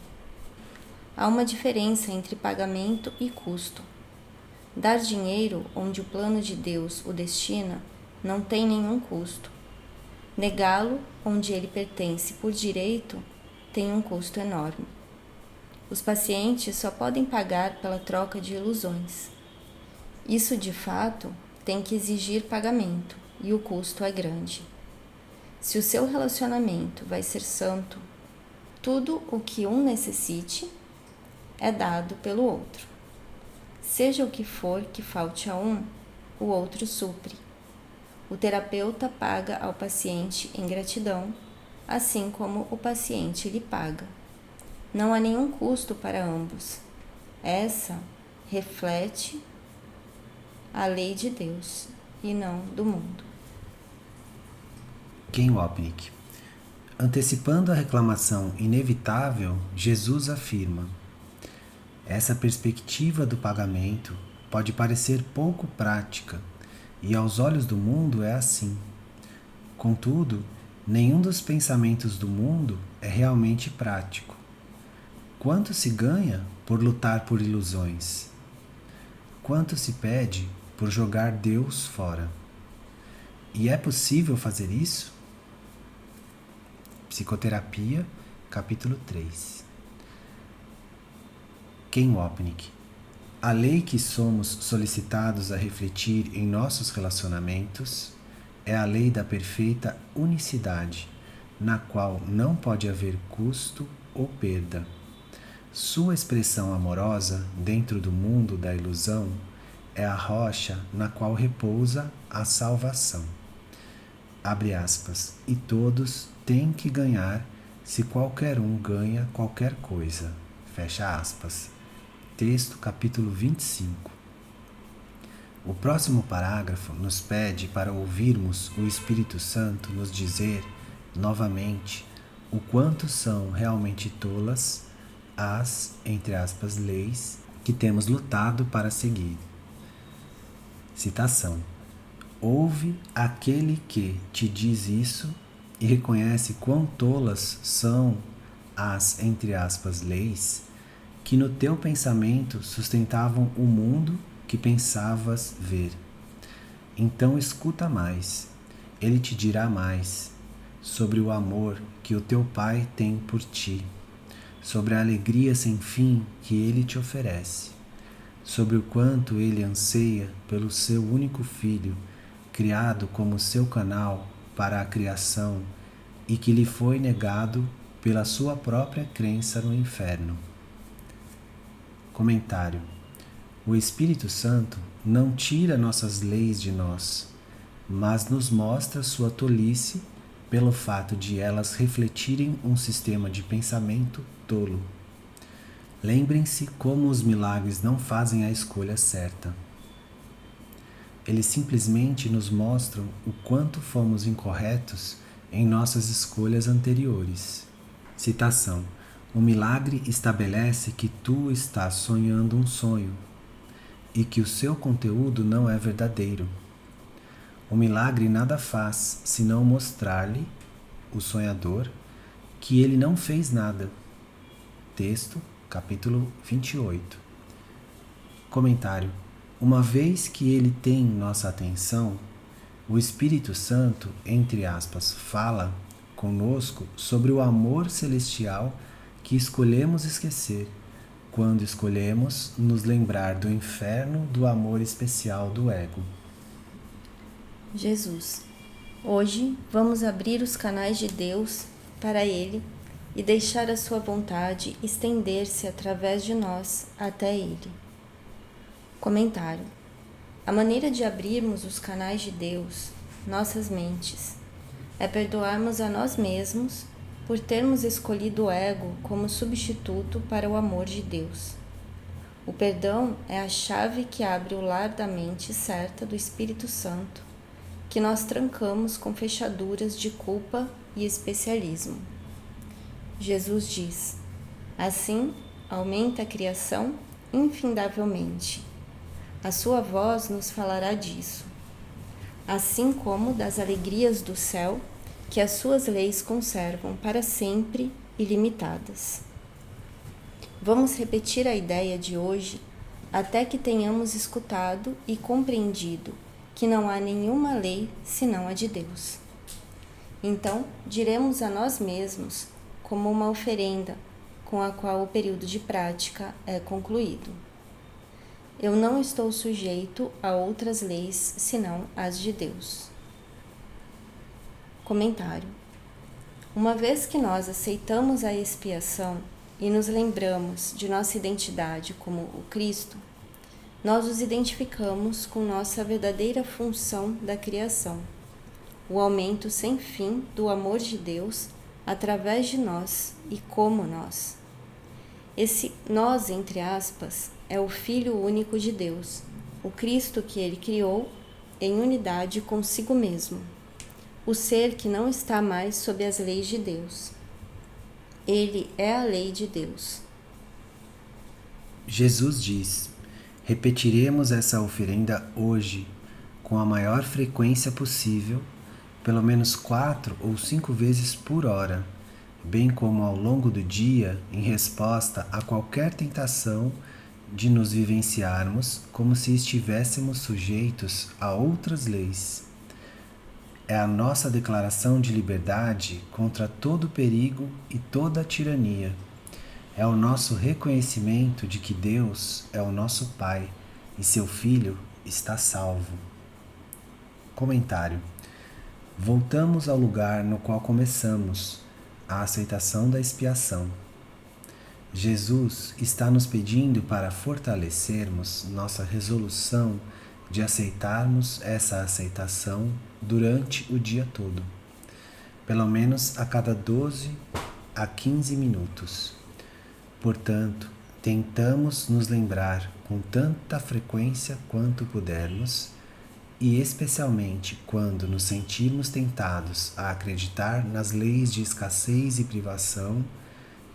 Há uma diferença entre pagamento e custo. Dar dinheiro onde o plano de Deus o destina não tem nenhum custo. Negá-lo onde ele pertence por direito tem um custo enorme. Os pacientes só podem pagar pela troca de ilusões. Isso, de fato, tem que exigir pagamento, e o custo é grande. Se o seu relacionamento vai ser santo, tudo o que um necessite é dado pelo outro. Seja o que for que falte a um, o outro supre. O terapeuta paga ao paciente em gratidão, assim como o paciente lhe paga. Não há nenhum custo para ambos. Essa reflete a lei de Deus e não do mundo. Ken Wapnick. Antecipando a reclamação inevitável, Jesus afirma: essa perspectiva do pagamento pode parecer pouco prática, e aos olhos do mundo é assim. Contudo, nenhum dos pensamentos do mundo é realmente prático. Quanto se ganha por lutar por ilusões? Quanto se pede por jogar Deus fora? E é possível fazer isso? Psicoterapia, capítulo 3. Ken Wapnick. A lei que somos solicitados a refletir em nossos relacionamentos é a lei da perfeita unicidade, na qual não pode haver custo ou perda. Sua expressão amorosa dentro do mundo da ilusão é a rocha na qual repousa a salvação. Abre aspas. E todos têm que ganhar se qualquer um ganha qualquer coisa. Fecha aspas. Texto capítulo 25. O próximo parágrafo nos pede para ouvirmos o Espírito Santo nos dizer, novamente, o quanto são realmente tolas as, entre aspas, leis que temos lutado para seguir. Citação. Ouve aquele que te diz isso e reconhece quão tolas são as, entre aspas, leis que no teu pensamento sustentavam o mundo que pensavas ver. Então escuta mais, ele te dirá mais sobre o amor que o teu Pai tem por ti, sobre a alegria sem fim que ele te oferece. sobre o quanto ele anseia pelo seu único filho, criado como seu canal para a criação e que lhe foi negado pela sua própria crença no inferno. Comentário: o Espírito Santo não tira nossas leis de nós, mas nos mostra sua tolice pelo fato de elas refletirem um sistema de pensamento tolo. Lembrem-se como os milagres não fazem a escolha certa. Eles simplesmente nos mostram o quanto fomos incorretos em nossas escolhas anteriores. Citação: o milagre estabelece que tu estás sonhando um sonho e que o seu conteúdo não é verdadeiro. O milagre nada faz senão mostrar-lhe, o sonhador, que ele não fez nada. Texto, capítulo 28. Comentário: uma vez que ele tem nossa atenção, o Espírito Santo, entre aspas, fala conosco sobre o amor celestial que escolhemos esquecer, quando escolhemos nos lembrar do inferno do amor especial do ego. Jesus, hoje vamos abrir os canais de Deus para Ele e deixar a sua vontade estender-se através de nós até Ele. Comentário: a maneira de abrirmos os canais de Deus, nossas mentes, é perdoarmos a nós mesmos por termos escolhido o ego como substituto para o amor de Deus. O perdão é a chave que abre o lar da mente certa do Espírito Santo, que nós trancamos com fechaduras de culpa e especialismo. Jesus diz: assim aumenta a criação infindavelmente. A sua voz nos falará disso, assim como das alegrias do céu que as suas leis conservam para sempre ilimitadas. Vamos repetir a ideia de hoje até que tenhamos escutado e compreendido que não há nenhuma lei senão a de Deus. Então, diremos a nós mesmos como uma oferenda com a qual o período de prática é concluído: eu não estou sujeito a outras leis senão as de Deus. Comentário: uma vez que nós aceitamos a expiação e nos lembramos de nossa identidade como o Cristo, nós os identificamos com nossa verdadeira função da criação, o aumento sem fim do amor de Deus através de nós e como nós. Esse nós, entre aspas, é o Filho único de Deus, o Cristo que Ele criou em unidade consigo mesmo, o ser que não está mais sob as leis de Deus. Ele é a lei de Deus. Jesus diz: repetiremos essa oferenda hoje com a maior frequência possível, pelo menos 4 ou 5 vezes por hora, bem como ao longo do dia, em resposta a qualquer tentação de nos vivenciarmos como se estivéssemos sujeitos a outras leis. É a nossa declaração de liberdade contra todo perigo e toda tirania. É o nosso reconhecimento de que Deus é o nosso Pai e seu Filho está salvo. Comentário: voltamos ao lugar no qual começamos, a aceitação da expiação. Jesus está nos pedindo para fortalecermos nossa resolução de aceitarmos essa aceitação durante o dia todo, pelo menos a cada 12 a 15 minutos. Portanto, tentamos nos lembrar com tanta frequência quanto pudermos, e especialmente quando nos sentirmos tentados a acreditar nas leis de escassez e privação,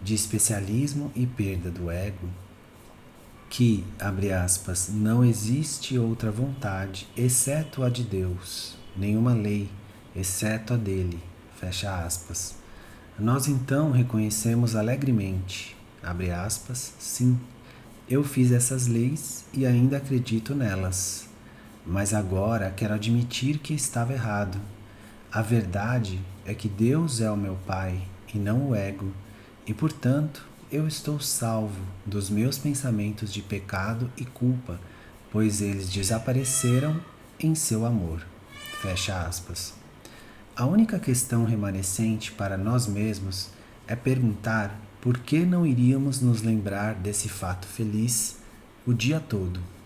de especialismo e perda do ego, que, abre aspas, não existe outra vontade exceto a de Deus, nenhuma lei exceto a dele, fecha aspas. Nós então reconhecemos alegremente, abre aspas, sim, eu fiz essas leis e ainda acredito nelas, mas agora quero admitir que estava errado. A verdade é que Deus é o meu Pai e não o ego, e portanto eu estou salvo dos meus pensamentos de pecado e culpa, pois eles desapareceram em seu amor. Fecha aspas. A única questão remanescente para nós mesmos é perguntar por que não iríamos nos lembrar desse fato feliz o dia todo.